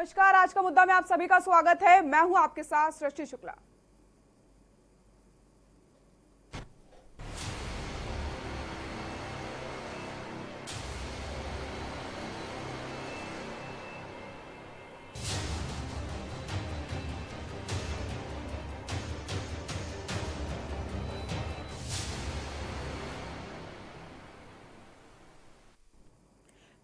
नमस्कार, आज का मुद्दा में आप सभी का स्वागत है। मैं हूं आपके साथ सृष्टि शुक्ला।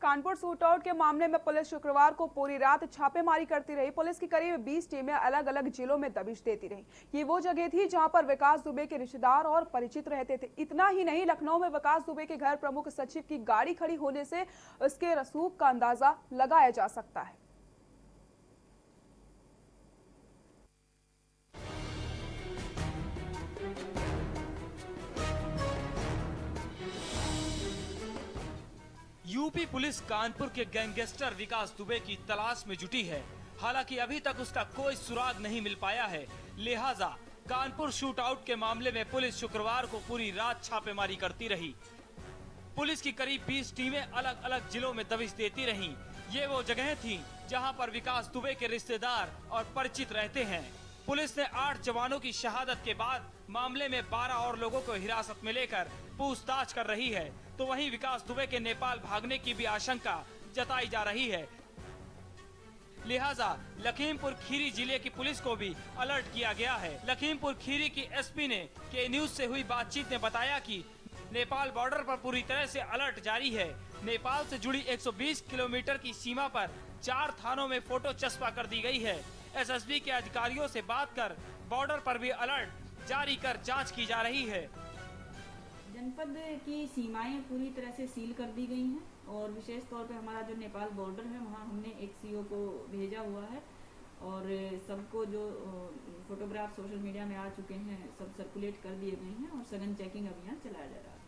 कानपुर शूटआउट के मामले में पुलिस शुक्रवार को पूरी रात छापेमारी करती रही। पुलिस की करीब 20 टीमें अलग अलग जिलों में दबिश देती रही। ये वो जगह थी जहां पर विकास दुबे के रिश्तेदार और परिचित रहते थे। इतना ही नहीं, लखनऊ में विकास दुबे के घर प्रमुख सचिव की गाड़ी खड़ी होने से उसके रसूख का अंदाजा लगाया जा सकता है। यूपी पुलिस कानपुर के गैंगस्टर विकास दुबे की तलाश में जुटी है। हालांकि अभी तक उसका कोई सुराग नहीं मिल पाया है। लिहाजा कानपुर शूटआउट के मामले में पुलिस शुक्रवार को पूरी रात छापेमारी करती रही। पुलिस की करीब 20 टीमें अलग अलग जिलों में दबिश देती रहीं। ये वो जगह थी जहां पर विकास दुबे के रिश्तेदार और परिचित रहते हैं। पुलिस ने 8 जवानों की शहादत के बाद मामले में 12 और लोगों को हिरासत में लेकर पूछताछ कर रही है। तो वहीं विकास दुबे के नेपाल भागने की भी आशंका जताई जा रही है। लिहाजा लखीमपुर खीरी जिले की पुलिस को भी अलर्ट किया गया है। लखीमपुर खीरी की एसपी ने के न्यूज से हुई बातचीत में बताया कि नेपाल बॉर्डर पर पूरी तरह से अलर्ट जारी है। नेपाल से जुड़ी 120 किलोमीटर की सीमा पर 4 थानों में फोटो चस्पा कर दी गई है। एसएसबी के अधिकारियों से बात कर बॉर्डर पर भी अलर्ट जारी कर जांच की जा रही है। जनपद की सीमाएं पूरी तरह से सील कर दी गई हैं और विशेष तौर पे हमारा जो नेपाल बॉर्डर है वहाँ हमने एक सीओ को भेजा हुआ है और सबको जो फोटोग्राफ सोशल मीडिया में आ चुके हैं सब सर्कुलेट कर दिए गए हैं और सघन चेकिंग अभियान चलाया जा रहा है।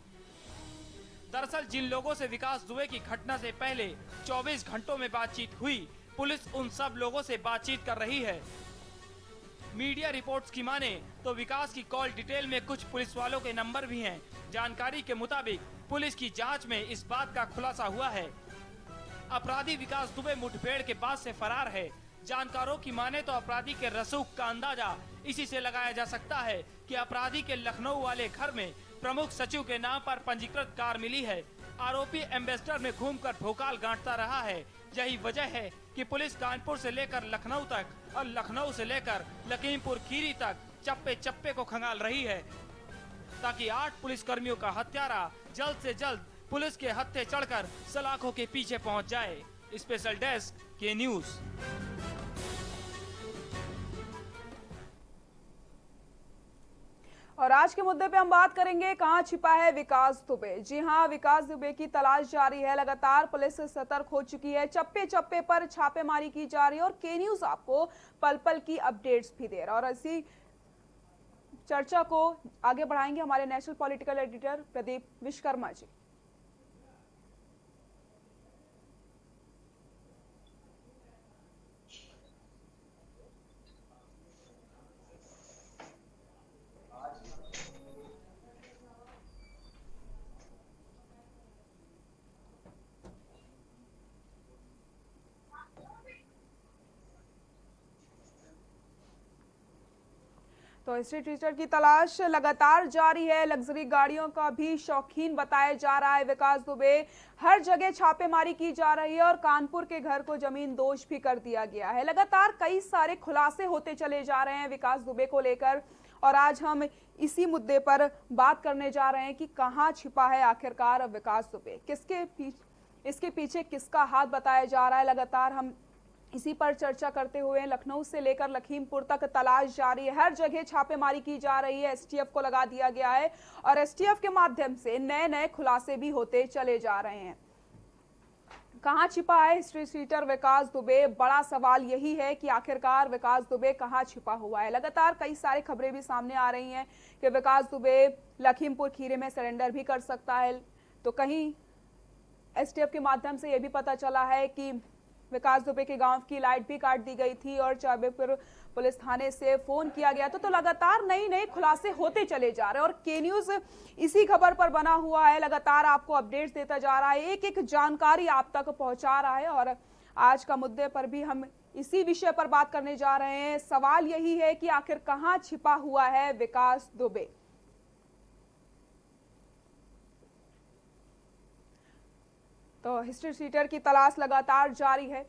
दरअसल जिन लोगों से विकास दुबे की घटना से पहले 24 घंटों में बातचीत हुई, पुलिस उन सब लोगों से बातचीत कर रही है। मीडिया रिपोर्ट्स की माने तो विकास की कॉल डिटेल में कुछ पुलिस वालों के नंबर भी हैं। जानकारी के मुताबिक पुलिस की जांच में इस बात का खुलासा हुआ है अपराधी विकास दुबे मुठभेड़ के बाद से फरार है। जानकारों की माने तो अपराधी के रसूख का अंदाजा इसी से लगाया जा सकता है कि अपराधी के लखनऊ वाले घर में प्रमुख सचिव के नाम पर पंजीकृत कार मिली है। आरोपी एम्बेसडर में घूमकर भोकाल गांठता रहा है। यही वजह है कि पुलिस कानपुर से लेकर लखनऊ तक और लखनऊ से लेकर लखीमपुर खीरी तक चप्पे चप्पे को खंगाल रही है ताकि 8 पुलिस कर्मियों का हत्यारा जल्द से जल्द पुलिस के हत्थे चढ़कर सलाखों के पीछे पहुंच जाए। स्पेशल डेस्क के न्यूज। और आज के मुद्दे पे हम बात करेंगे, कहां छिपा है विकास दुबे। जी हां, विकास दुबे की तलाश जारी है। लगातार पुलिस सतर्क हो चुकी है। चप्पे चप्पे पर छापेमारी की जा रही है और के न्यूज आपको पल पल की अपडेट्स भी दे रहा है। और इसी चर्चा को आगे बढ़ाएंगे हमारे national political editor Pradeep Vishwakarma ji. तो स्ट्रीट टीचर की तलाश लगातार जारी है। लग्जरी गाड़ियों का भी शौकीन बताया जा रहा है विकास दुबे। हर जगह छापेमारी की जा रही है और कानपुर के घर को जमीन दोष भी कर दिया गया है। लगातार कई सारे खुलासे होते चले जा रहे हैं विकास दुबे को लेकर और आज हम इसी मुद्दे पर बात करने जा रहे हैं कि कहां छिपा है आखिरकार विकास दुबे, इसके पीछे किसका हाथ बताया जा रहा है। लगातार हम इसी पर चर्चा करते हुए लखनऊ से लेकर लखीमपुर तक तलाश जारी है। हर जगह छापेमारी की जा रही है। एसटीएफ को लगा दिया गया है और एसटीएफ के माध्यम से नए नए खुलासे भी होते चले जा रहे हैं। कहां छिपा है स्ट्रीट टीचर विकास दुबे? बड़ा सवाल यही है कि आखिरकार विकास दुबे कहां छिपा हुआ है। लगातार कई सारी खबरें भी सामने आ रही हैं कि विकास दुबे लखीमपुर खीरी में सरेंडर भी कर सकता है। तो कहीं एसटीएफ के माध्यम से यह भी पता चला है कि विकास दुबे के गांव की लाइट भी काट दी गई थी और चाबेपुर पुलिस थाने से फोन किया गया तो लगातार नई नई खुलासे होते चले जा रहे हैं और के न्यूज इसी खबर पर बना हुआ है। लगातार आपको अपडेट्स देता जा रहा है, एक एक जानकारी आप तक पहुंचा रहा है और आज का मुद्दे पर भी हम इसी विषय पर बात करने जा रहे हैं। सवाल यही है कि आखिर कहां छिपा हुआ है विकास दुबे। तो हिस्ट्री शीटर की तलाश लगातार जारी है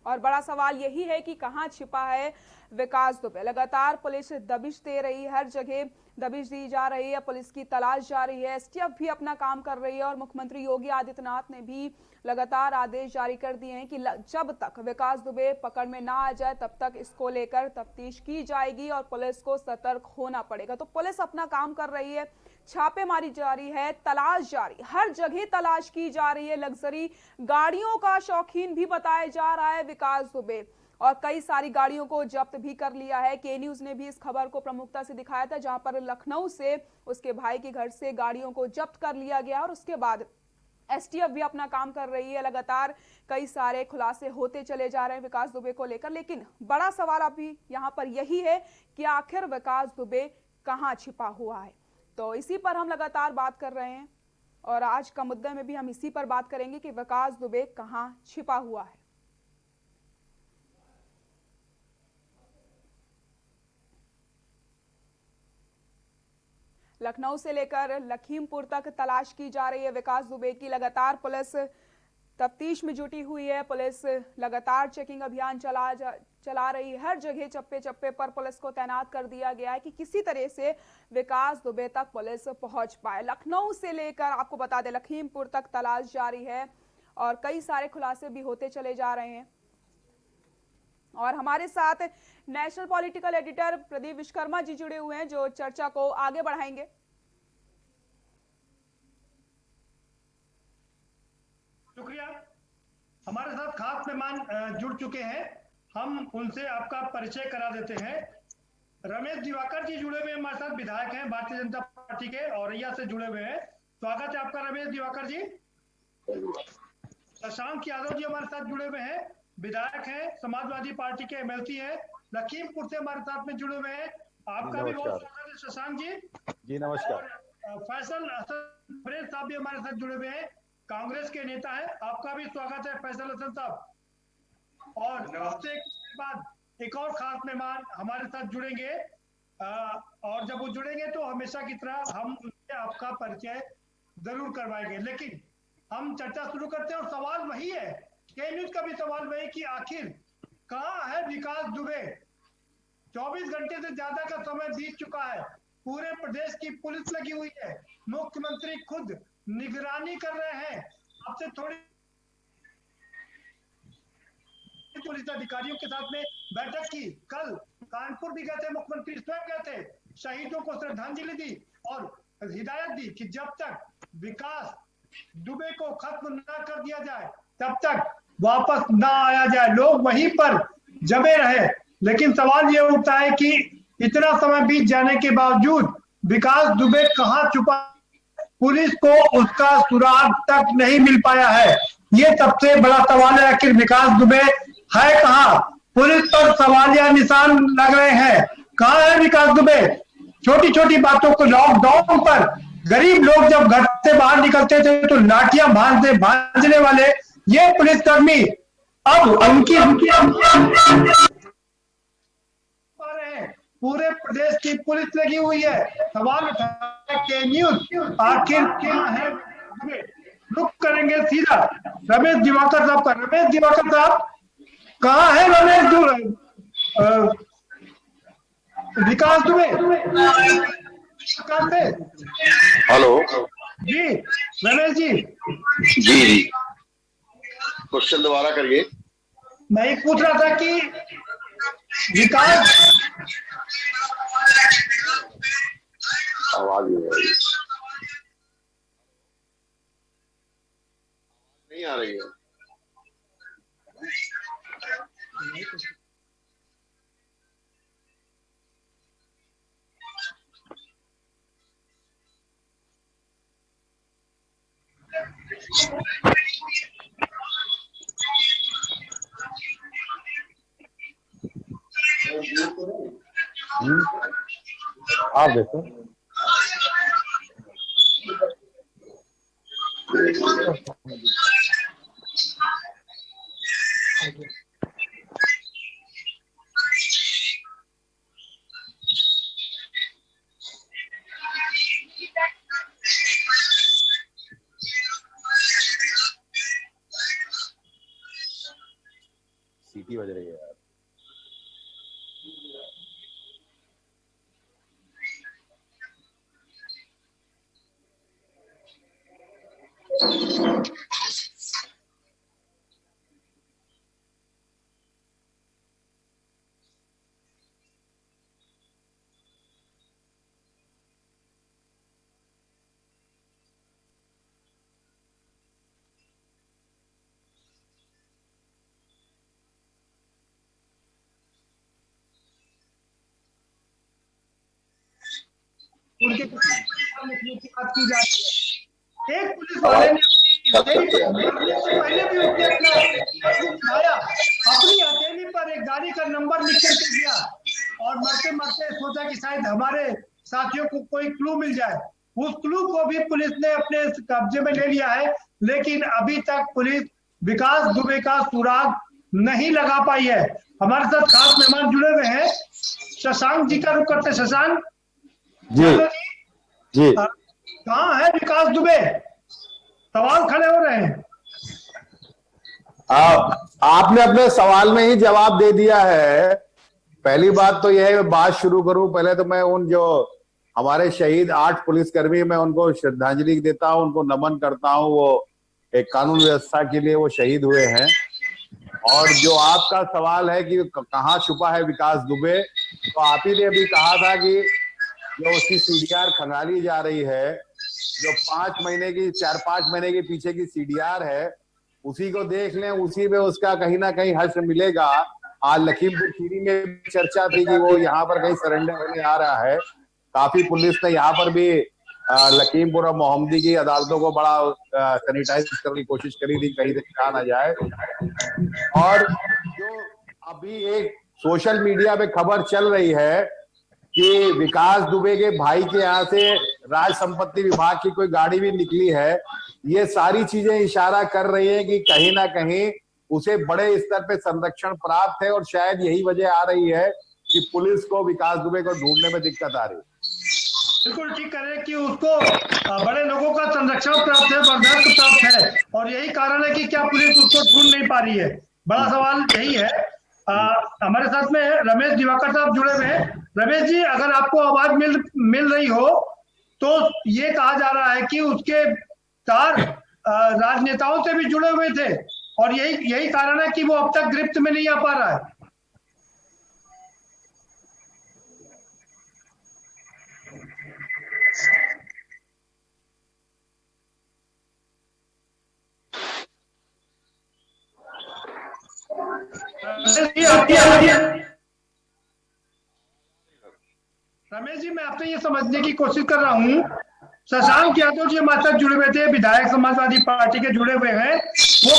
और बड़ा सवाल यही है कि कहां छिपा है विकास दुबे। लगातार पुलिस दबिश दे रही है, हर जगह दबिश दी जा रही है, पुलिस की तलाश जारी है, एसटीएफ भी अपना काम कर रही है और मुख्यमंत्री योगी आदित्यनाथ ने भी लगातार आदेश जारी कर दिए हैं कि जब तक विकास दुबे पकड़ में ना आ जाए तब तक इसको लेकर तफ्तीश की जाएगी और पुलिस को सतर्क होना पड़ेगा। तो पुलिस अपना काम कर रही है, छापेमारी जारी है, तलाश जारी, हर जगह तलाश की जा रही है। लग्जरी गाड़ियों का शौकीन भी बताया जा रहा है विकास दुबे और कई सारी गाड़ियों को जब्त भी कर लिया है। के न्यूज ने भी इस खबर को प्रमुखता से दिखाया था, जहां पर लखनऊ से उसके भाई के घर से गाड़ियों को जब्त कर लिया गया और उसके बाद एसटीएफ भी अपना काम कर रही है। लगातार कई सारे खुलासे होते चले जा रहे हैं विकास दुबे को लेकर, लेकिन बड़ा सवाल अभी यहां पर यही है कि आखिर विकास दुबे कहां छिपा हुआ है। तो इसी पर हम लगातार बात कर रहे हैं और आज का मुद्दे में भी हम इसी पर बात करेंगे कि विकास दुबे कहां छिपा हुआ है। लखनऊ से लेकर लखीमपुर तक तलाश की जा रही है विकास दुबे की। लगातार पुलिस तफ्तीश में जुटी हुई है, पुलिस लगातार चेकिंग अभियान चला रही है। हर जगह चप्पे चप्पे पर पुलिस को तैनात कर दिया गया है कि किसी तरह से विकास दुबे तक पुलिस पहुंच पाए। लखनऊ से लेकर आपको बता दें लखीमपुर तक तलाश जारी है और कई सारे खुलासे भी होते चले जा रहे हैं। और हमारे साथ national political editor Pradeep Vishwakarma ji जुड़े हुए हैं जो चर्चा को आगे बढ़ाएंगे। शुक्रिया। हमारे साथ खास मेहमान जुड़ चुके हैं, हम उनसे आपका परिचय करा देते हैं। रमेश दिवाकर जी जुड़े हुए हमारे साथ, विधायक हैं भारतीय जनता पार्टी के औरैया से जुड़े हुए हैं। स्वागत है आपका रमेश दिवाकर जी। शशांक यादव जी हमारे साथ जुड़े हुए हैं, विधायक हैं, समाजवादी पार्टी के एमएलसी हैं, लखीमपुर से हमारे साथ में जुड़े हुए हैं। आपका भी बहुत स्वागत है शशांक जी। जी नमस्कार। फैसल हसन फरेज साहब भी हमारे साथ जुड़े हुए हैं, कांग्रेस के नेता है, आपका भी स्वागत है फैसल हसन साहब। और उसके बाद एक और खास मेहमान हमारे साथ जुड़ेंगे और जब वो जुड़ेंगे तो हमेशा की तरह हम उनसे आपका परिचय जरूर करवाएंगे। लेकिन हम चर्चा शुरू करते हैं और सवाल वही है, के न्यूज का भी सवाल वही कि आखिर कहां है विकास दुबे। 24 घंटे से ज्यादा का समय बीत चुका है, पूरे प्रदेश की पुलिस लगी हुई है, मुख्यमंत्री खुद निगरानी कर रहे हैं। आपसे थोड़ी पुलिस अधिकारियों के साथ में बैठक की, कल कानपुर भी गए थे, मुख्यमंत्री स्वयं गए थे, शहीदों को श्रद्धांजलि दी और हिदायत दी कि जब तक विकास दुबे को खत्म न कर दिया जाए तब तक वापस ना आया जाए, लोग वहीं पर जमे रहे। लेकिन सवाल ये उठता है कि इतना समय बीत जाने के बावजूद विकास दुबे कहां छुपा, पुलिस को उसका सुराग तक नहीं मिल पाया है। ये सबसे बड़ा सवाल है, आखिर विकास दुबे है कहां। पुलिस पर सवालिया निशान लग रहे हैं, कहां है विकास दुबे। छोटी छोटी बातों को, लॉकडाउन पर गरीब लोग जब घर से बाहर निकलते थे तो लाठियां भांजने वाले ये पुलिसकर्मी अब उनकी पूरे प्रदेश की पुलिस लगी हुई है। सवाल उठाया के न्यूज आखिर क्या है, रुक करेंगे सीधा रमेश दिवाकर साहब का। रमेश दिवाकर साहब कहाँ है रमेश विकास दुबे? हेलो जी रमेश जी। जी क्वेश्चन दोबारा करिए। मैं ये पूछ रहा था कि विकास, आवाज नहीं आ रही है। आप देखो सीटी बज रही है यार। उनके लिखने की बात की जा रही है। एक पुलिस वाले ने मरने से पहले भी उसने अपना दिखाया, अपनी हथेली पर एक गाड़ी का नंबर लिख कर दिया और मरते मरते सोचा कि शायद हमारे साथियों को कोई क्लू मिल जाए। उस क्लू को भी पुलिस ने अपने कब्जे में ले लिया है, लेकिन अभी तक पुलिस विकास दुबे का सुराग नहीं लगा पाई है। हमारे साथ खास मेहमान जुड़े हुए हैं, शशांक जी का रुख करते। शशांक जी जी, कहाँ है विकास दुबे? सवाल खड़े हो रहे हैं। आपने अपने सवाल में ही जवाब दे दिया है। पहली बात तो यह है, बात शुरू करूं पहले तो मैं उन जो हमारे शहीद 8 पुलिसकर्मी, मैं उनको श्रद्धांजलि देता हूं, उनको नमन करता हूं। वो एक कानून व्यवस्था के लिए वो शहीद हुए हैं। और जो आपका सवाल है कि कहाँ छुपा है विकास दुबे, तो आप ही ने अभी कहा था कि जो उसकी सीडीआर खंगाली जा रही है, जो 4-5 महीने के पीछे की सीडीआर है, उसी को देख लें, उसी में उसका कहीं ना कहीं हश्र मिलेगा। आज लखीमपुर खीरी में चर्चा थी कि वो यहाँ पर कहीं सरेंडर होने आ रहा है। काफी पुलिस ने यहाँ पर भी लखीमपुर और मोहम्मदी की अदालतों को बड़ा सैनिटाइज करने की कोशिश करी थी, कहीं से कहा ना जाए। और जो अभी एक सोशल मीडिया पे खबर चल रही है कि विकास दुबे के भाई के यहाँ से राज संपत्ति विभाग की कोई गाड़ी भी निकली है, ये सारी चीजें इशारा कर रही हैं कि कहीं ना कहीं उसे बड़े स्तर पे संरक्षण प्राप्त है। और शायद यही वजह आ रही है कि पुलिस को विकास दुबे को ढूंढने में दिक्कत आ रही है। बिल्कुल ठीक करें कि उसको बड़े लोगों का संरक्षण प्राप्त है, बर्दाश्त प्राप्त है, और यही कारण है कि क्या पुलिस उसको ढूंढ नहीं पा रही है। बड़ा सवाल यही है। हमारे साथ में रमेश दिवाकर साहब जुड़े हुए हैं। रमेश जी, अगर आपको आवाज मिल रही हो तो ये कहा जा रहा है कि उसके तार राजनेताओं से भी जुड़े हुए थे और यही कारण है कि वो अब तक गिरफ्त में नहीं आ पा रहा है। रमेश जी, मैं आपसे ये समझने की कोशिश कर रहा हूँ, शशांक यादव जी हमारे साथ जुड़े हुए थे, विधायक समाजवादी पार्टी के जुड़े हुए हैं। वो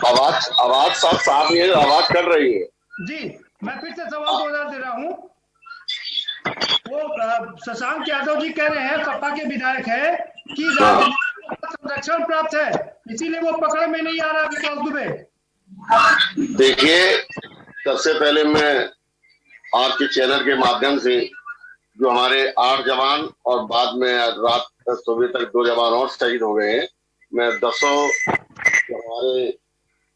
आवाज साफ नहीं है, आवाज कर रही है जी। मैं फिर से सवाल दोहरा दे रहा हूँ। वो शशांक यादव जी कह रहे हैं, सपा के विधायक है, कि संरक्षण प्राप्त है, इसीलिए वो पकड़ में नहीं आ रहा विकास दुबे। देखिए, सबसे पहले मैं आपके चैनल के माध्यम से जो हमारे 8 जवान और बाद में रात सुबह तक 2 जवान और शहीद हो गए हैं, मैं 10 हमारे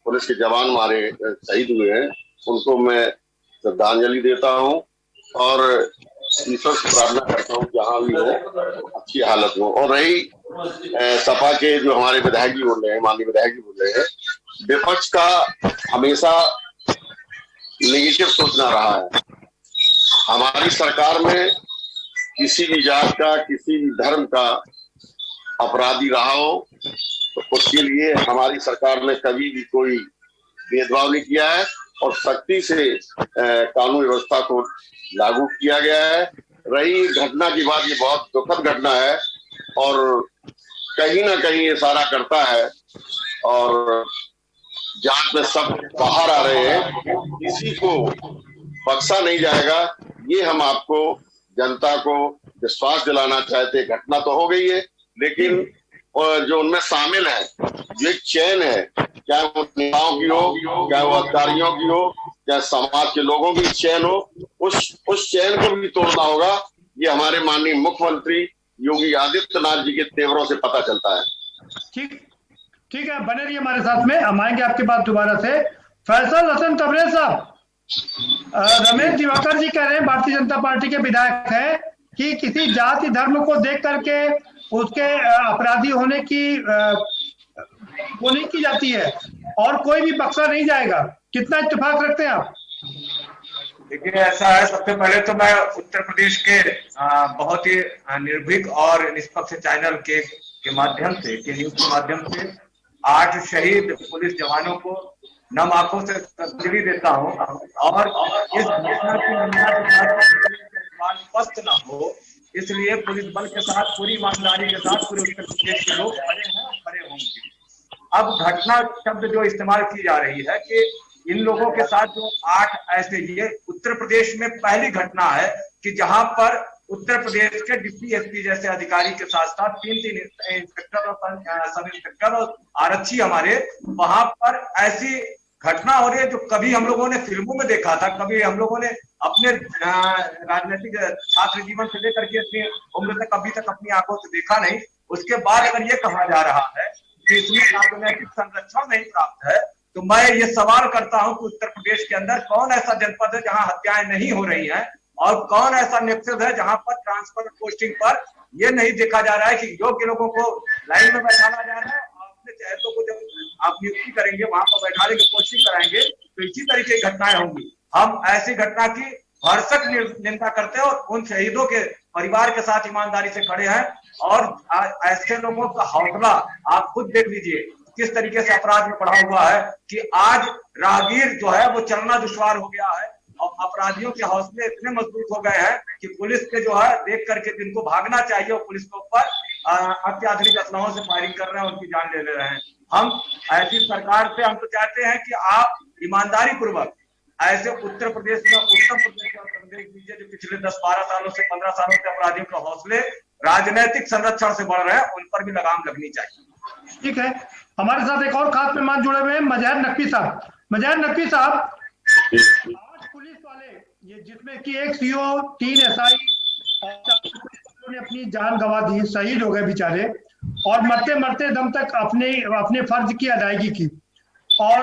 पुलिस के जवान हमारे शहीद हुए हैं, उनको मैं श्रद्धांजलि देता हूं और ईश्वर से प्रार्थना करता हूं जहां भी हो अच्छी हालत हो। और रही सपा के जो हमारे विधायक जी बोल रहे हैं, माननीय विधायक जी बोल रहे हैं, विपक्ष का हमेशा नेगेटिव सोचना रहा है। हमारी सरकार में किसी भी जात का, किसी भी धर्म का अपराधी रहा हो तो उसके लिए हमारी सरकार ने कभी भी कोई भेदभाव नहीं किया है और सख्ती से कानून व्यवस्था को लागू किया गया है। रही घटना की बात, ये बहुत दुखद घटना है और कहीं ना कहीं ये सारा करता है और जांच में सब बाहर आ रहे हैं, किसी को बख्शा नहीं जाएगा। ये हम आपको, जनता को विश्वास दिलाना चाहते। घटना तो हो गई है, लेकिन जो उनमें शामिल है, जो एक चैन है, चाहे वो नेताओं की हो, चाहे वो अधिकारियों की हो, चाहे समाज के लोगों की चैन हो, उस चैन को भी तोड़ना होगा। ये हमारे माननीय मुख्यमंत्री योगी आदित्यनाथ जी के तेवरों से पता चलता है। ठीक ठीक है, बने रहिए हमारे साथ में, हम आएंगे आपके पास दोबारा से। फैसल हसन तबरेज साहब, रमेश दिवाकर जी कह रहे हैं, भारतीय जनता पार्टी के विधायक हैं, कि किसी जाति धर्म को देख करके उसके अपराधी होने की वो नहीं की जाती है और कोई भी बख्शा नहीं जाएगा। कितना इत्तेफाक रखते हैं आप? देखिए, ऐसा है, सबसे पहले तो मैं उत्तर प्रदेश के बहुत ही निर्भीक और निष्पक्ष चैनल के माध्यम से, के न्यूज के माध्यम से 8 शहीद पुलिस जवानों को नम आंखों से श्रद्धांजलि देता हूं और इस घटना की निंदा के साथ स्पष्ट न हो, इसलिए पुलिस बल के साथ पूरी ईमानदारी के साथ पूरे उत्तर प्रदेश के लोग खड़े हैं और खड़े होंगे। अब घटना शब्द जो इस्तेमाल की जा रही है कि इन लोगों के साथ जो 8 ऐसे, ये उत्तर प्रदेश में पहली घटना है कि जहां पर उत्तर प्रदेश के डिप्टी एसपी जैसे अधिकारी के साथ साथ 3 इंस्पेक्टर और सब इंस्पेक्टर और आरक्षी हमारे वहां पर ऐसी घटना हो रही है जो कभी हम लोगों ने फिल्मों में देखा था, कभी हम लोगों ने अपने राजनीतिक छात्र जीवन से लेकर के अपनी उम्र तक कभी तक अपनी आंखों से देखा नहीं। उसके बाद अगर ये कहा जा रहा है कि इसमें राजनीतिक संरक्षण नहीं प्राप्त है, तो मैं ये सवाल करता हूं कि उत्तर प्रदेश के अंदर कौन ऐसा जनपद है जहां हत्याएं नहीं हो रही हैं और कौन ऐसा नेक्सस है जहां पर ट्रांसफर पोस्टिंग पर ये नहीं देखा जा रहा है कि योग्य लोगों को लाइन में बैठाना जा रहा है, अपने चहेतों को जब आप नियुक्ति करेंगे वहां पर बैठाने की कोशिश कराएंगे, तो इसी तरीके की घटनाएं होंगी। हम ऐसी घटना की भरसक निंदा करते हैं और उन शहीदों के परिवार के साथ ईमानदारी से खड़े हैं और ऐसे लोगों का हौसला आप खुद देख लीजिए किस तरीके से अपराध में बढ़ा हुआ है कि आज राहगीर जो है वो चलना दुश्वार हो गया है और अपराधियों के हौसले इतने मजबूत हो गए हैं कि पुलिस के जो है देख करके जिनको भागना चाहिए वो पुलिस के ऊपर अत्याधुनिक असलहों से फायरिंग कर रहे हैं, उनकी जान ले रहे हैं। हम ऐसी सरकार से हम तो चाहते हैं कि आप ईमानदारी पूर्वक ऐसे उत्तर प्रदेश में देख लीजिए जो पिछले 10-12 सालों से 15 सालों से अपराधियों के हौसले राजनीतिक संरक्षण से बढ़ रहे हैं, उन पर भी लगाम लगनी चाहिए। ठीक है, हमारे साथ एक और खास मेहमान जुड़े हुए हैं, मजहर नकवी साहब। मजहर नकवी साहब, 8 पुलिस वाले, ये जिसमें कि एक सीओ, 3 SI और 4 पुलिस वालों ने अपनी जान गंवा दी, शहीद हो गए बेचारे, और मरते मरते दम तक अपने फर्ज की अदायगी की। और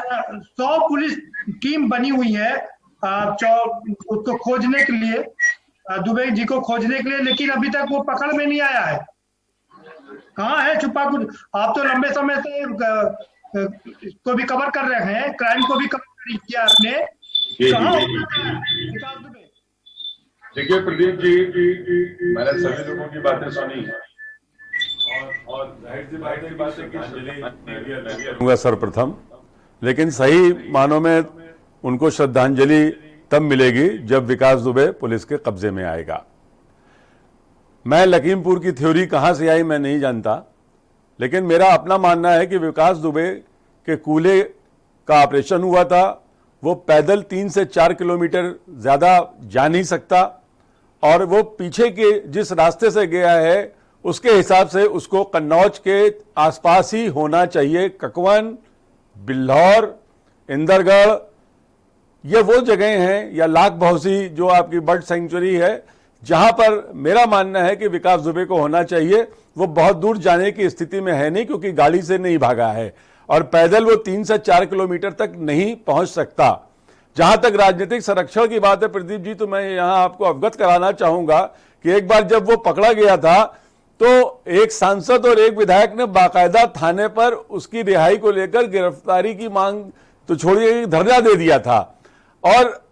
100 पुलिस टीम बनी हुई है उसको खोजने के लिए, दुबे जी को खोजने के लिए, लेकिन अभी तक वो पकड़ में नहीं आया है। कहाँ है छुपा कुछ? आप तो लंबे समय से इसको भी कवर कर रहे हैं, क्राइम को भी कवर किया आपने। देखिए प्रदीप जी, मैंने सभी लोगों की बातें सुनी और जाहिर सर्वप्रथम, लेकिन सही मानों में उनको श्रद्धांजलि तब मिलेगी जब विकास दुबे पुलिस के कब्जे में आएगा। मैं लखीमपुर की थ्योरी कहाँ से आई मैं नहीं जानता, लेकिन मेरा अपना मानना है कि विकास दुबे के कूले का ऑपरेशन हुआ था, वो पैदल 3 से 4 किलोमीटर ज़्यादा जा नहीं सकता और वो पीछे के जिस रास्ते से गया है उसके हिसाब से उसको कन्नौज के आसपास ही होना चाहिए। ककवन, बिल्हौर, इंदरगढ़, ये वो जगह हैं, या लाख भौसी जो आपकी बर्ड सेंचुरी है, जहां पर मेरा मानना है कि विकास दुबे को होना चाहिए। वो बहुत दूर जाने की स्थिति में है नहीं, क्योंकि गाड़ी से नहीं भागा है और पैदल वो 3 से 4 किलोमीटर तक नहीं पहुंच सकता। जहां तक राजनीतिक संरक्षण की बात है प्रदीप जी, तो मैं यहां आपको अवगत कराना चाहूंगा कि एक बार जब वो पकड़ा गया था तो एक सांसद और एक विधायक ने बाकायदा थाने पर उसकी रिहाई को लेकर गिरफ्तारी की मांग तो छोड़िए, धरना दे दिया था। और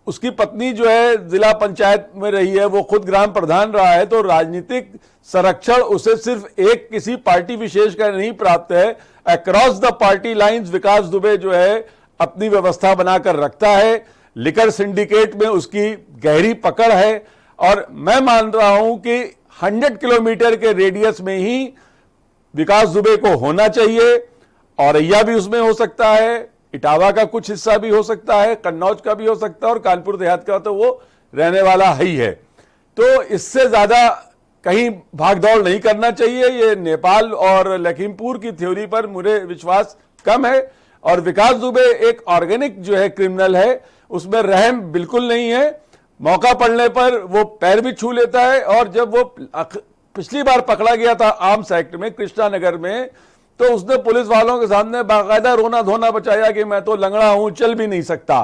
उसकी पत्नी जो है जिला पंचायत में रही है, वो खुद ग्राम प्रधान रहा है, तो राजनीतिक संरक्षण उसे सिर्फ एक किसी पार्टी विशेष का नहीं प्राप्त है, अक्रॉस द पार्टी लाइंस विकास दुबे जो है अपनी व्यवस्था बनाकर रखता है। लिकर सिंडिकेट में उसकी गहरी पकड़ है और मैं मान रहा हूं कि 100 किलोमीटर के रेडियस में ही विकास दुबे को होना चाहिए। औरैया भी उसमें हो सकता है, इटावा का कुछ हिस्सा भी हो सकता है, कन्नौज का भी हो सकता है और कानपुर देहात का तो वो रहने वाला ही है। तो इससे ज्यादा कहीं भागदौड़ नहीं करना चाहिए। ये नेपाल और लखीमपुर की थ्योरी पर मुझे विश्वास कम है और विकास दुबे एक ऑर्गेनिक जो है क्रिमिनल है, उसमें रहम बिल्कुल नहीं है। मौका पड़ने पर वो पैर भी छू लेता है और जब वो पिछली बार पकड़ा गया था आर्म्स एक्ट में कृष्णा नगर में, तो उसने पुलिस वालों के सामने बाकायदा रोना धोना बचाया कि मैं तो लंगड़ा हूं, चल भी नहीं सकता।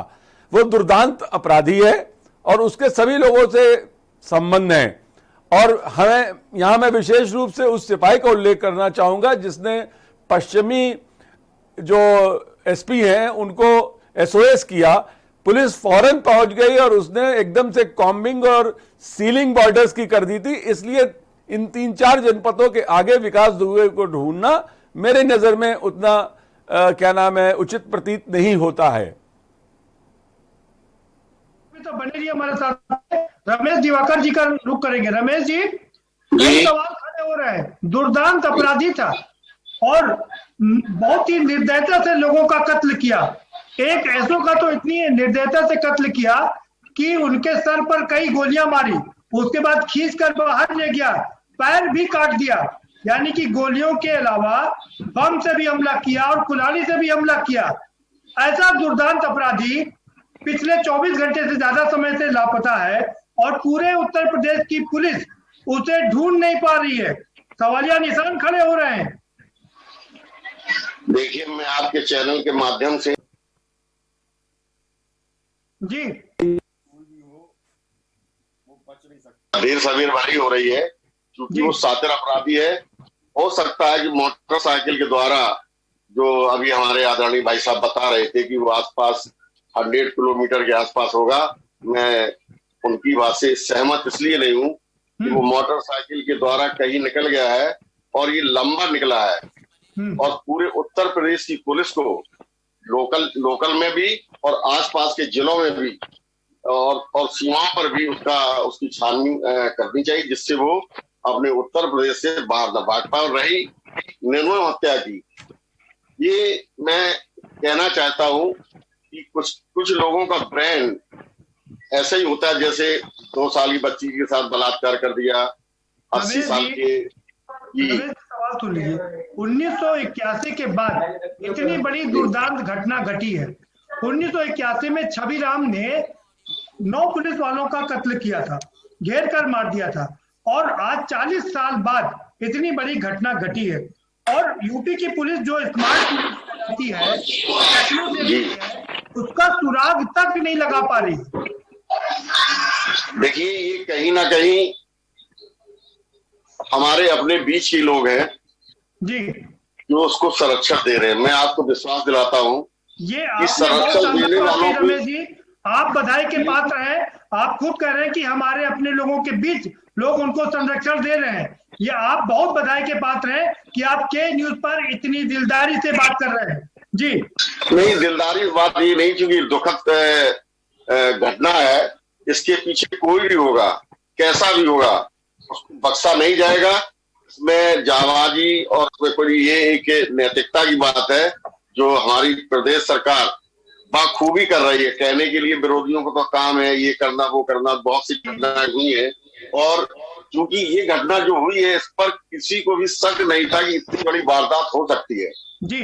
वो दुर्दांत अपराधी है और उसके सभी लोगों से संबंध है। और हमें यहां मैं विशेष रूप से उस सिपाही का उल्लेख करना चाहूंगा जिसने पश्चिमी जो एसपी हैं उनको एसओएस किया। पुलिस फौरन पहुंच गई और उसने एकदम से कॉम्बिंग और सीलिंग बॉर्डर्स की कर दी थी। इसलिए इन 3-4 जनपदों के आगे विकास दुबे को ढूंढना मेरे नजर में उतना क्या नाम है उचित प्रतीत नहीं होता है। तो बने रहिए हमारे साथ। रमेश दिवाकर जी का रुख करेंगे। रमेश जी, कई सवाल खड़े हो रहे हैं। दुर्दांत अपराधी था और बहुत ही निर्दयता से लोगों का कत्ल किया। एक ऐसो का तो इतनी निर्दयता से कत्ल किया कि उनके सर पर कई गोलियां मारी, उसके बाद खींचकर बाहर ले गया, पैर भी काट दिया। यानी कि गोलियों के अलावा बम से भी हमला किया और कुल्हाड़ी से भी हमला किया। ऐसा दुर्दांत अपराधी पिछले 24 घंटे से ज्यादा समय से लापता है और पूरे उत्तर प्रदेश की पुलिस उसे ढूंढ नहीं पा रही है। सवालिया निशान खड़े हो रहे हैं। देखिए, मैं आपके चैनल के माध्यम से जी देर सवेर वाली हो रही है क्योंकि वो सातिर अपराधी है। हो सकता है कि मोटरसाइकिल के द्वारा, जो अभी हमारे आदरणीय भाई साहब बता रहे थे कि वो आसपास 100 किलोमीटर के आसपास होगा, मैं उनकी बात से सहमत इसलिए नहीं हूं कि वो मोटरसाइकिल के द्वारा कहीं निकल गया है और ये लंबा निकला है और पूरे उत्तर प्रदेश की पुलिस को लोकल में भी और आसपास के जिलों में भी और सीमाओं पर भी उसकी छानबीन करनी चाहिए, जिससे वो अपने उत्तर प्रदेश से बाहर न भाग पाए। रही निर्मम हत्या की, ये मैं कहना चाहता हूं कि कुछ लोगों का ब्रेन ऐसा ही होता है जैसे 2 साल की बच्ची के साथ बलात्कार कर दिया, 80 साल के। सवाल सुन लीजिए। 1981 के बाद इतनी बड़ी दुर्दांत घटना घटी है। 1981 में छविराम ने 9 पुलिस वालों का कत्ल किया था, घेर कर मार दिया था, और आज 40 साल बाद इतनी बड़ी घटना घटी है। और यूपी की पुलिस जो स्मार्ट पुलिस है, टेक्नोलॉजी है, उसका सुराग तक नहीं लगा पा रही। देखिए, ये कहीं ना कहीं हमारे अपने बीच के लोग हैं जी जो उसको संरक्षण दे रहे हैं। मैं आपको विश्वास दिलाता हूं ये संरक्षण देने वालों को, रमेश जी, आप बधाई के पात्र हैं। आप खुद कह रहे हैं कि हमारे अपने लोगों के बीच लोग उनको संरक्षण दे रहे हैं। ये आप बहुत बधाई के पात्र हैं कि आप के न्यूज पर इतनी दिलदारी से बात कर रहे हैं। जी नहीं, दिलदारी बात ये नहीं, क्योंकि दुखद घटना है। इसके पीछे कोई भी होगा, कैसा भी होगा, उसको बख्शा नहीं जाएगा। इसमें जाबाजी और उसमें कोई ये एक नैतिकता की बात है जो हमारी प्रदेश सरकार बाखूबी कर रही है। कहने के लिए विरोधियों को तो काम है ये करना वो करना, बहुत सी घटनाएं हुई है और क्योंकि ये घटना जो हुई है इस पर किसी को भी शक नहीं था कि इतनी बड़ी वारदात हो सकती है। जी,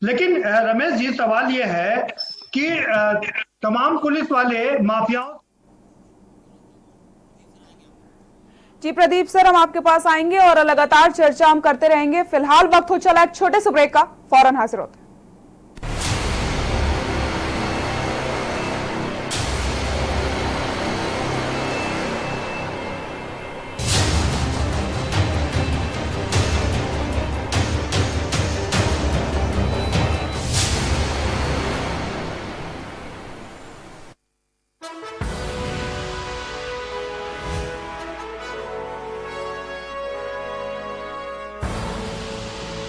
लेकिन रमेश जी, सवाल ये है कि तमाम पुलिस वाले माफियाओं। जी प्रदीप सर, हम आपके पास आएंगे और लगातार चर्चा हम करते रहेंगे। फिलहाल वक्त हो चला एक छोटे से ब्रेक का, फौरन हाजिर होते हैं।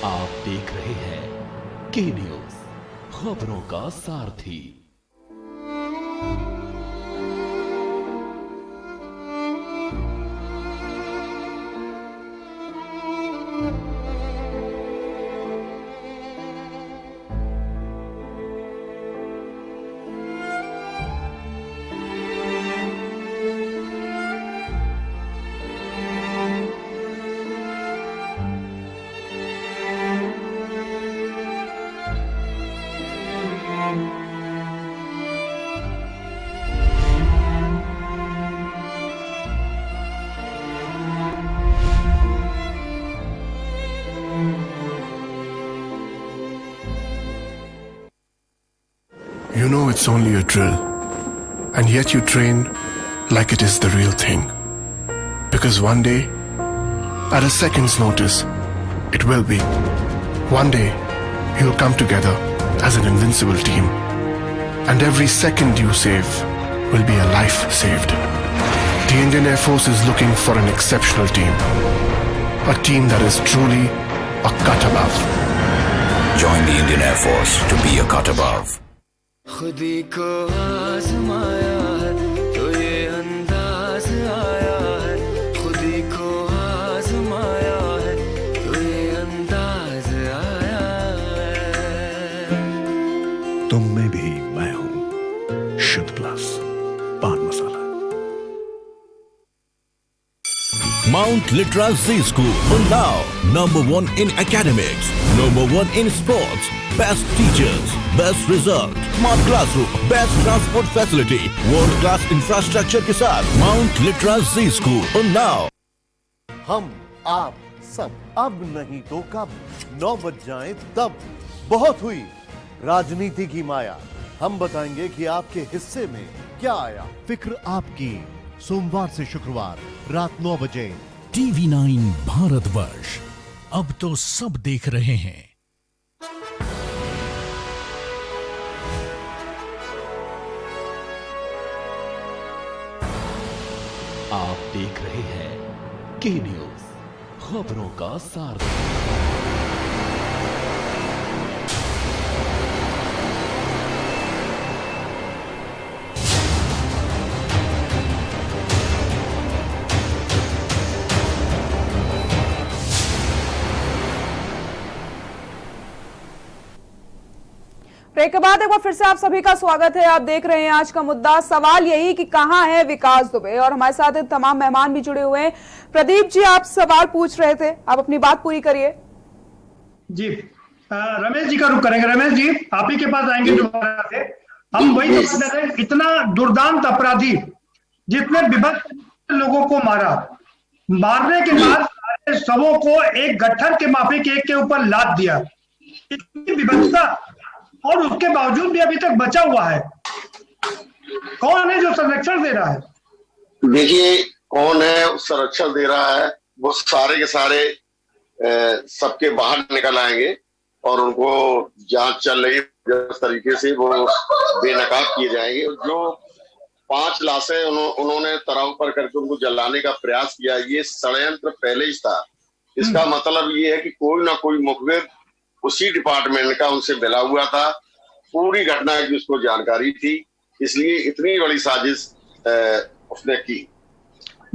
आप देख रहे हैं के न्यूज, खबरों का सारथी। You know it's only a drill, and yet you train like it is the real thing. Because one day, at a second's notice, it will be. One day, you'll come together as an invincible team, and every second you save will be a life saved. The Indian Air Force is looking for an exceptional team, a team that is truly a cut above. Join the Indian Air Force to be a cut above. खुदी को आजमाया है तो ये अंदाज आया है, खुदी को आजमाया है तो ये अंदाज आया है। तुम में भी मैं हूं, शुद्ध प्लस पान मसाला। Mount Litra Z School, Unnao, #1 in academics, #1 in sports, best teachers, best result, smart classroom, best transport facility, world class infrastructure के साथ Mount Litra Z School, Unnao। हम आप सब अब नहीं तो कब 9 बज जाएं तब बहुत हुई राजनीति की माया। हम बताएंगे कि आपके हिस्से में क्या आया। फिक्र आपकी, सोमवार से शुक्रवार रात 9 बजे। TV9 भारतवर्ष, अब तो सब देख रहे हैं। आप देख रहे हैं के न्यूज, खबरों का सार। ब्रेक के बाद एक बार फिर से आप सभी का स्वागत है। आप देख रहे हैं आज का मुद्दा। सवाल यही कि कहां है विकास दुबे, और हमारे साथ तमाम मेहमान भी जुड़े हुए हैं। प्रदीप जी, आप सवाल पूछ रहे थे, आप अपनी बात पूरी करिए। जी, रमेश जी का रुख करेंगे। रमेश जी, आप ही के पास आएंगे दोबारा से। हम वही तो बात कर रहे हैं, इतना दुर्दांत अपराधी जिसने विभक्त लोगों को मारा, मारने के बाद सारे शवों को एक गट्ठर के माफिक एक के ऊपर लाद दिया, इतनी विभत्सता, और उसके बावजूद भी अभी तक बचा हुआ है। कौन है जो संरक्षण दे रहा है? देखिए, कौन है संरक्षण दे रहा है, वो सारे के सारे सबके बाहर निकल आएंगे और उनको जांच चल रही जिस तरीके से वो बेनकाब किए जाएंगे। जो 5 लाशें उन्होंने तराव पर करके उनको जलाने का प्रयास किया, ये षड्यंत्र पहले ही था। इसका मतलब ये है कि कोई ना कोई मुखबिर उसी डिपार्टमेंट का उनसे मिला हुआ था, पूरी घटना की उसको जानकारी थी, इसलिए इतनी बड़ी साजिश उसने की।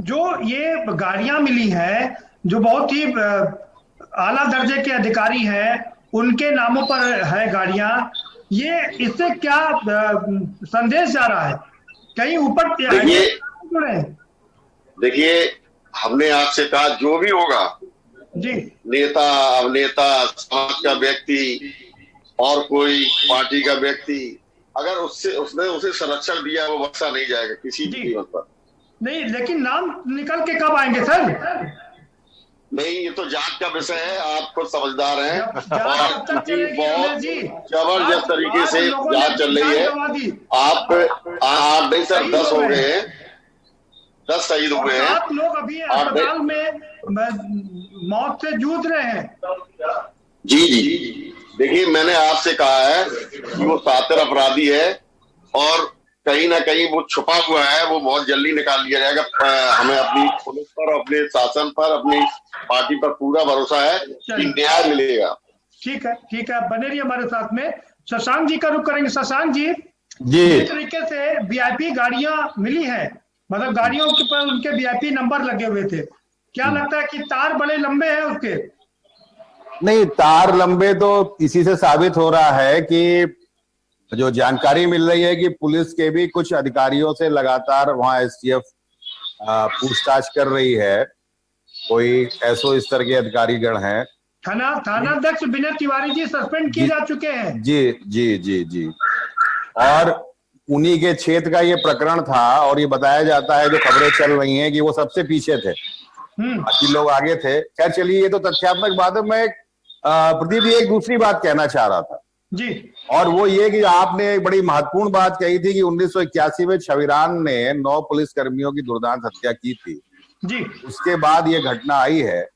जो ये गाड़ियां मिली हैं, जो बहुत ही आला दर्जे के अधिकारी हैं, उनके नामों पर है गाड़ियां, ये इससे क्या संदेश जा रहा है? कहीं ऊपर देखिए, हमने आपसे कहा जो भी होगा जी, नेता, अभिनेता, समाज का व्यक्ति और कोई पार्टी का व्यक्ति, अगर उसने उसे संरक्षण दिया, वो बख्शा नहीं जाएगा किसी भी कीमत पर। नहीं, लेकिन नाम निकल के कब आएंगे सर? नहीं, ये तो जांच का विषय है, आप खुद समझदार हैं और बहुत जबरदस्त तरीके से जांच चल रही है। आप 8 नहीं सर 10 हो गए हैं, 10 शहीद हुए हैं। 7 लोग अभी अस्पताल में मौत से जूझ रहे हैं। जी, देखिए, मैंने आपसे कहा है कि वो शातिर अपराधी है और कहीं ना कहीं वो छुपा हुआ है, वो बहुत जल्दी निकाल लिया जाएगा। हमें अपनी पुलिस पर, अपने शासन पर, अपनी पार्टी पर पूरा भरोसा है कि न्याय मिलेगा। ठीक है, ठीक है, बने रहिए हमारे साथ में। शशांक जी का रुख करेंगे। शशांक जी, इस तरीके से वीआईपी गाड़ियां मिली है, मतलब गाड़ियों के पर उनके वीआईपी नंबर लगे हुए थे, क्या लगता है कि तार बड़े लंबे हैं उसके? नहीं, तार लंबे तो इसी से साबित हो रहा है कि जो जानकारी मिल रही है कि पुलिस के भी कुछ अधिकारियों से लगातार वहां एसटीएफ पूछताछ कर रही है। कोई एसओ स्तर के अधिकारीगण हैं। थानाध्यक्ष विनय तिवारी जी सस्पेंड किए जा चुके हैं। जी जी जी जी, और उन्हीं के क्षेत्र का ये प्रकरण था और ये बताया जाता है, जो खबरें चल रही हैं, कि वो सबसे पीछे थे, बाकी लोग आगे थे। खैर चलिए, ये तो तथ्यात्मक बात है। मैं प्रदीप, ये एक दूसरी बात कहना चाह रहा था। जी। और वो ये कि आपने एक बड़ी महत्वपूर्ण बात कही थी कि 1981 में छविरान ने 9 पुलिसकर्मियों की दुर्दांत हत्या की थी जी। उसके बाद ये घटना आई है।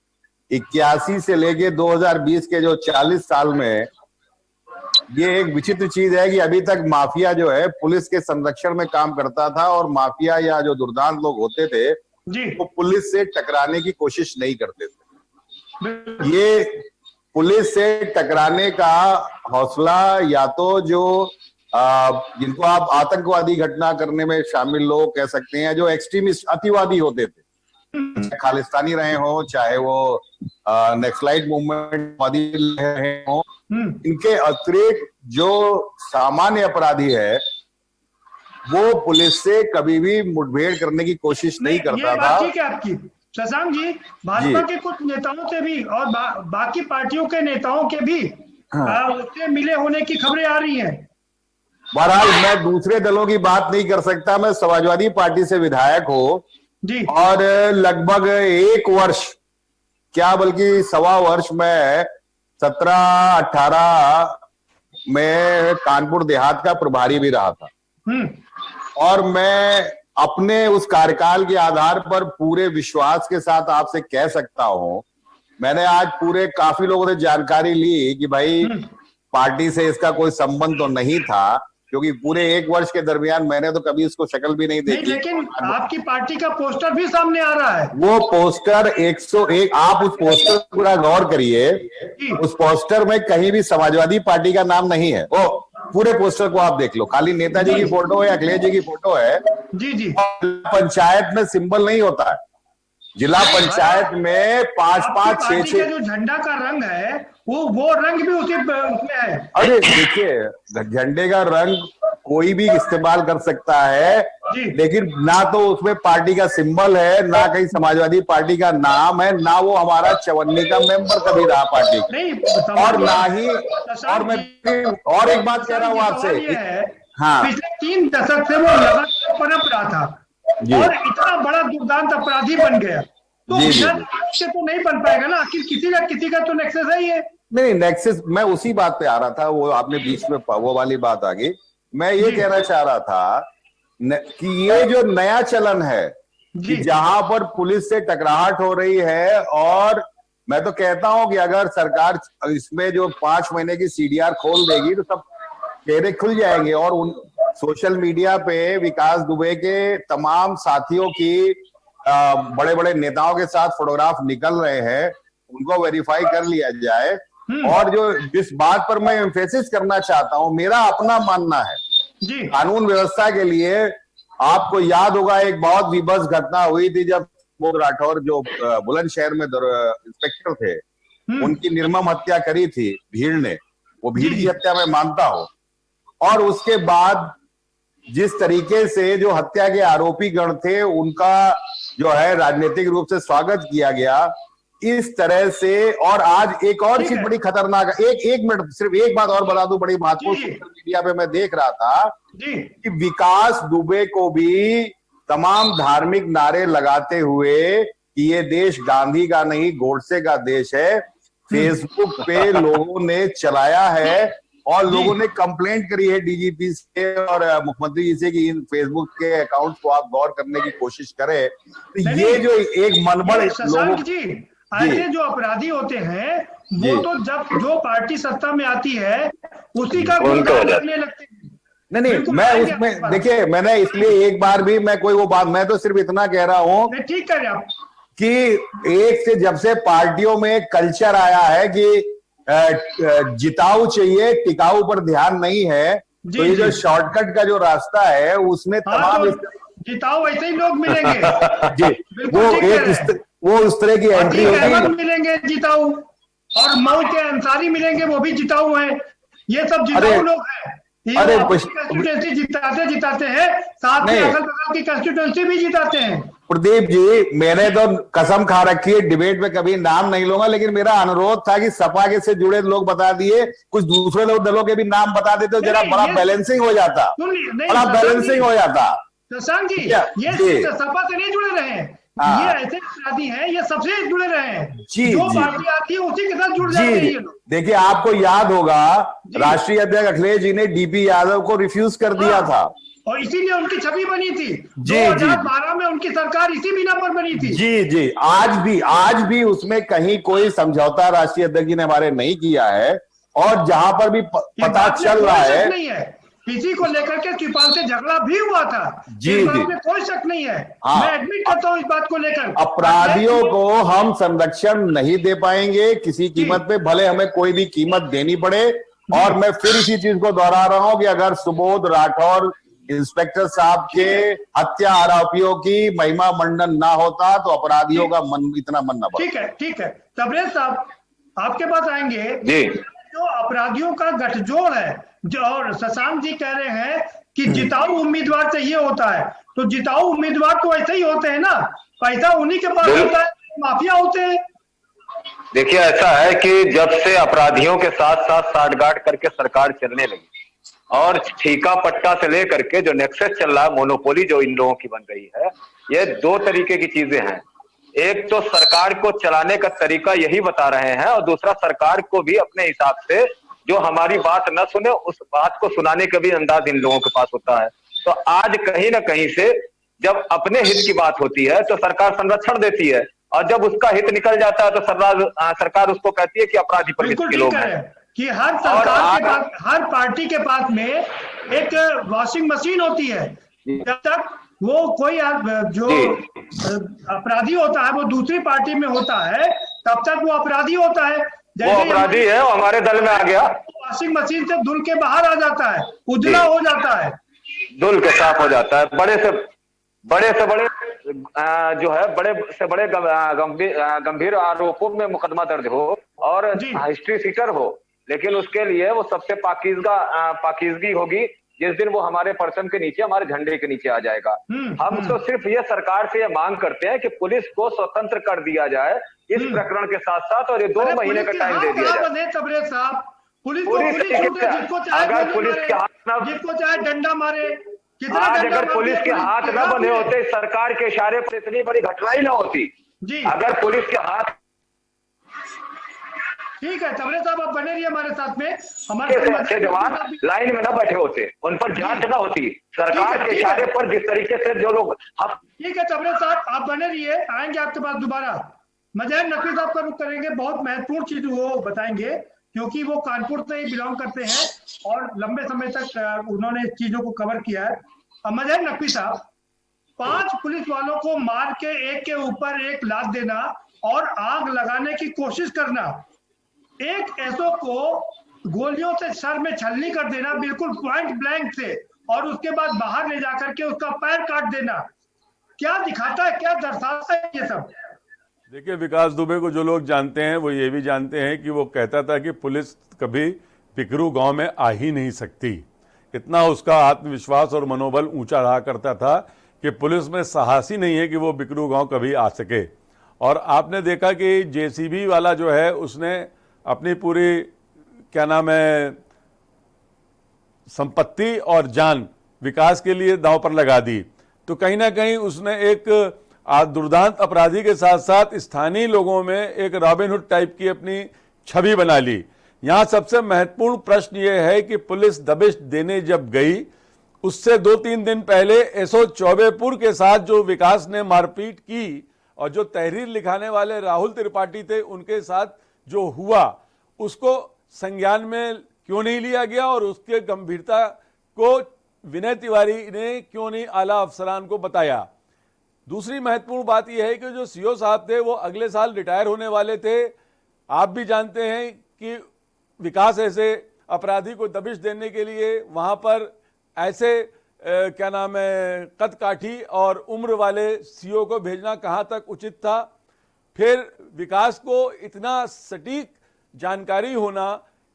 81 से लेके 2020 के जो 40 साल में ये एक विचित्र चीज है कि अभी तक माफिया जो है पुलिस के संरक्षण में काम करता था और माफिया या जो दुर्दांत लोग होते थे वो पुलिस से टकराने की कोशिश नहीं करते थे। ये पुलिस से टकराने का हौसला या तो जो जिनको आप आतंकवादी घटना करने में शामिल लोग कह सकते हैं, जो एक्सट्रीमिस्ट अतिवादी होते थे, चाहे खालिस्तानी रहे हो, चाहे वो नक्सलाइट मूवमेंट वादी रहे हो, इनके अतिरिक्त जो सामान्य अपराधी है वो पुलिस से कभी भी मुठभेड़ करने की कोशिश नहीं करता था। ठीक है आपकी शशांक जी, भाजपा के कुछ नेताओं से भी और बाकी पार्टियों के नेताओं के भी उससे मिले होने की खबरें आ रही हैं। बहरहाल मैं दूसरे दलों की बात नहीं कर सकता, मैं समाजवादी पार्टी से विधायक हूं जी, और लगभग 1 वर्ष क्या बल्कि 1.25 वर्ष में 17-18 में कानपुर देहात का प्रभारी भी रहा था। और मैं अपने उस कार्यकाल के आधार पर पूरे विश्वास के साथ आपसे कह सकता हूं, मैंने आज पूरे काफी लोगों से जानकारी ली कि भाई पार्टी से इसका कोई संबंध तो नहीं था, क्योंकि पूरे 1 वर्ष के दरमियान मैंने तो कभी इसको शक्ल भी नहीं देखी। लेकिन आपकी पार्टी का पोस्टर भी सामने आ रहा है। वो पोस्टर 101, आप उस पोस्टर पर पूरा गौर करिए, उस पोस्टर में कहीं भी समाजवादी पार्टी का नाम नहीं है। वो पूरे पोस्टर को आप देख लो, खाली नेताजी की फोटो है, अखिलेश जी की फोटो है। जी जी। पंचायत में सिंबल नहीं होता है, जिला पंचायत में 5-5, 6-6 जो झंडा का रंग है वो रंग भी उसमें है। अरे देखिए, झंडे का रंग कोई भी इस्तेमाल कर सकता है, लेकिन ना तो उसमें पार्टी का सिंबल है, ना कहीं समाजवादी पार्टी का नाम है, ना वो हमारा 54 का मेंबर कभी रहा पार्टी का, और ना ही। और मैं और एक बात कह रहा हूँ आपसे, हाँ, पिछले 3 दशक से वो लगातार पनप रहा था और इतना बड़ा दुर्दांत अपराधी बन गया, तो से तो नहीं बन पाएगा ना। आखिर किसी का तो नेक्सस है ये। नहीं, नेक्सस, मैं उसी बात पे आ रहा था, वो आपने बीच में वो वाली बात आ गई। मैं ये कहना चाह रहा था कि ये जो नया चलन है कि जहां पर पुलिस से टकराहट हो रही है, और मैं तो कहता हूं कि अगर सरकार इसमें जो 5 महीने की CDR खोल देगी तो सब चेहरे खुल जाएंगे। और उन सोशल मीडिया पे विकास दुबे के तमाम साथियों की बड़े बड़े नेताओं के साथ फोटोग्राफ निकल रहे हैं, उनको वेरीफाई कर लिया जाए। और जो जिस बात पर मैं एम्फेसिस करना चाहता हूं, मेरा अपना मानना है कानून व्यवस्था के लिए, आपको याद होगा एक बहुत विभत्स घटना हुई थी जब राठौर जो बुलंदशहर में इंस्पेक्टर थे, उनकी निर्मम हत्या करी थी भीड़ ने। वो भीड़ की हत्या मैं मानता हूं, और उसके बाद जिस तरीके से जो हत्या के आरोपी गण थे उनका जो है राजनीतिक रूप से स्वागत किया गया, इस तरह से। और आज एक और चीज बड़ी खतरनाक, एक मिनट सिर्फ एक बात और बता दूं, बड़ी महत्वपूर्ण, सोशल मीडिया पे मैं देख रहा था कि विकास दुबे को भी तमाम धार्मिक नारे लगाते हुए कि ये देश गांधी का नहीं गोडसे का देश है, फेसबुक पे लोगों ने चलाया है और लोगों ने कंप्लेंट करी है DGP से और मुख्यमंत्री जी से कि इन फेसबुक के अकाउंट्स को आप गौर करने की कोशिश करें। तो ये जो एक मनबड़ लोगों जी, ऐसे जो अपराधी होते हैं वो तो जब जो पार्टी सत्ता में आती है उसी का गुणगान करने लगते हैं। नहीं, मैं उसमें देखिए, मैंने इसलिए एक बार भी मैं कोई वो बात, मैं तो सिर्फ इतना कह रहा हूँ, ठीक है आप, कि एक से जब से पार्टियों में कल्चर आया है कि जिताऊ चाहिए, टिकाऊ पर ध्यान नहीं है, तो ये जो शॉर्टकट का जो रास्ता है उसमें तमाम जिताऊ ऐसे ही लोग मिलेंगे जी, वो उस तरह की एंट्री होगी, मिलेंगे जिताऊ, और मऊ के अंसारी मिलेंगे, वो भी जिताऊ हैं। ये सब जिताऊ लोग हैं। अरे कंस्टिट्यूएंसी जिताते हैं, साथ में अगल बगल की कंस्टिट्यूएंसी भी जिताते हैं। प्रदीप जी, मैंने तो कसम खा रखी है, डिबेट में कभी नाम नहीं लूंगा, लेकिन मेरा अनुरोध था कि सपा के से जुड़े लोग बता दिए, कुछ दूसरे लोग दलों के भी नाम बता देते तो जरा बड़ा बैलेंसिंग हो जाता, बड़ा बैलेंसिंग हो जाता। शशांक जी, ये सपा से नहीं जुड़े रहे हैं, ये ऐसे अपराधी हैं, ये सबसे जुड़े रहे हैं। जी, जो जी। पार्टी आती है उसी के साथ जुड़ जाते जी हैं जी ये लोग। देखिए, आपको याद होगा राष्ट्रीय अध्यक्ष अखिलेश जी ने डीपी यादव को रिफ्यूज कर दिया था, और इसीलिए उनकी छवि बनी थी। जी, 2012 में उनकी सरकार इसी बिना पर बनी थी। जी जी। आज भी उसमें कहीं कोई समझौता राष्ट्रीय अध्यक्ष जी ने हमारे नहीं किया है, और जहां पर भी पता चल रहा है, नहीं है इसी को लेकर के कृपाल से झगड़ा भी हुआ था। जी इस बात जी, में कोई शक नहीं है। हाँ। मैं एडमिट करता हूँ इस बात को लेकर। अपराधियों को हम संरक्षण नहीं दे पाएंगे किसी कीमत पे, भले हमें कोई भी कीमत देनी पड़े। और मैं फिर इसी चीज को दोहरा रहा हूं कि अगर सुबोध राठौर इंस्पेक्टर साहब के हत्या आरोपियों की महिमा मंडन ना होता तो अपराधियों का मन इतना मन ना बढ़ता। ठीक है तबरेज साहब, आपके पास आएंगे जी। जो अपराधियों का गठजोड़ है, जो और शशांक जी कह रहे हैं कि जिताऊ उम्मीदवार चाहिए होता है, तो जिताऊ उम्मीदवार तो ऐसे ही होते हैं ना, पैसा उन्हीं के पास होता है, माफिया होते हैं। देखिए, ऐसा है कि जब से अपराधियों के साथ साथ साठगांठ करके सरकार चलने लगी, और ठीका पट्टा से लेकर के जो नेक्सस चल रहा है, मोनोपोली जो इन लोगों की बन रही है, ये दो तरीके की चीजें हैं। एक तो सरकार को चलाने का तरीका यही बता रहे हैं, और दूसरा सरकार को भी अपने हिसाब से जो हमारी बात न सुने उस बात को सुनाने का भी अंदाज इन लोगों के पास होता है। तो आज कहीं ना कहीं से जब अपने हित की बात होती है तो सरकार संरक्षण देती है, और जब उसका हित निकल जाता है तो सरकार उसको कहती है कि अपराधी प्रवृत्ति के लोग हैं। कि हर सरकार के पास, हर पार्टी के पास में एक वॉशिंग मशीन होती है। जब तक वो कोई जो अपराधी होता है वो दूसरी पार्टी में होता है, तब तक वो अपराधी होता है। वो अपराधी है, वो हमारे दल में आ गया, वॉशिंग मशीन से धुल के बाहर आ जाता है, उजला हो जाता है, धुल के साफ हो जाता है। बड़े से बड़े जो है, बड़े से बड़े गंभीर आरोपों में मुकदमा दर्ज हो और हिस्ट्री सीटर हो, लेकिन उसके लिए वो सबसे पाकीज़गी होगी जिस दिन वो हमारे पर्चम के नीचे, हमारे झंडे के नीचे आ जाएगा। हम तो सिर्फ ये सरकार से ये मांग करते हैं कि पुलिस को स्वतंत्र कर दिया जाए इस प्रकरण के साथ साथ, और ये 2 महीने का टाइम दे दिया जाए। तबरेज साहब, पुलिस अगर पुलिस के हाथ जिसको चाहे डंडा मारे, आज अगर पुलिस के हाथ न बने होते, सरकार के इशारे पर इतनी बड़ी घटना ही ना होती। अगर पुलिस के हाथ, ठीक है तबरेज साहब, आप बने रहिए हमारे साथ में। हमारे अच्छे जवान लाइन में न बैठे होते, उन पर जांच न होती, सरकार के इशारे पर जिस तरीके से जो लोग। ठीक है तबरेज साहब, आप बने रहिए, आएंगे आपके पास दोबारा। मजहर नकवी साहब का रुख करेंगे, बहुत महत्वपूर्ण चीज वो बताएंगे, क्योंकि वो कानपुर से ही बिलोंग करते हैं और लंबे समय तक उन्होंने इस चीजों को कवर किया है। मजहर नकवी साहब, 5 पुलिस वालों को मार के एक के ऊपर एक लाद देना और आग लगाने की कोशिश करना, एक एसओ को गोलियों से सर में छलनी कर देना बिल्कुल पॉइंट ब्लैंक से, और उसके बाद बाहर ले जाकर के उसका पैर काट देना, क्या दिखाता है, क्या दर्शाता है ये सब? देखिए, विकास दुबे को जो लोग जानते हैं वो ये भी जानते हैं कि वो कहता था कि पुलिस कभी पिकरू गांव में आ ही नहीं सकती। इतना उसका आत्मविश्वास और मनोबल ऊंचा रहा करता था कि पुलिस में साहस ही नहीं है कि वो बिकरू गांव कभी आ सके। और आपने देखा कि जेसीबी वाला जो है उसने अपनी पूरी क्या नाम है संपत्ति और जान विकास के लिए दांव पर लगा दी। तो कहीं ना कहीं उसने एक दुर्दांत अपराधी के साथ साथ स्थानीय लोगों में एक रॉबिनहुड टाइप की अपनी छवि बना ली। यहाँ सबसे महत्वपूर्ण प्रश्न ये है कि पुलिस दबिश देने जब गई, उससे 2-3 दिन पहले एसओ चौबेपुर के साथ जो विकास ने मारपीट की और जो तहरीर लिखाने वाले राहुल त्रिपाठी थे उनके साथ जो हुआ, उसको संज्ञान में क्यों नहीं लिया गया और उसके गंभीरता को विनय तिवारी ने क्यों नहीं आला अफसरान को बताया। दूसरी महत्वपूर्ण बात यह है कि जो सीओ साहब थे वो अगले साल रिटायर होने वाले थे। आप भी जानते हैं कि विकास ऐसे अपराधी को दबिश देने के लिए वहां पर ऐसे क्या नाम है कद काठी और उम्र वाले सीओ को भेजना कहां तक उचित था। फिर विकास को इतना सटीक जानकारी होना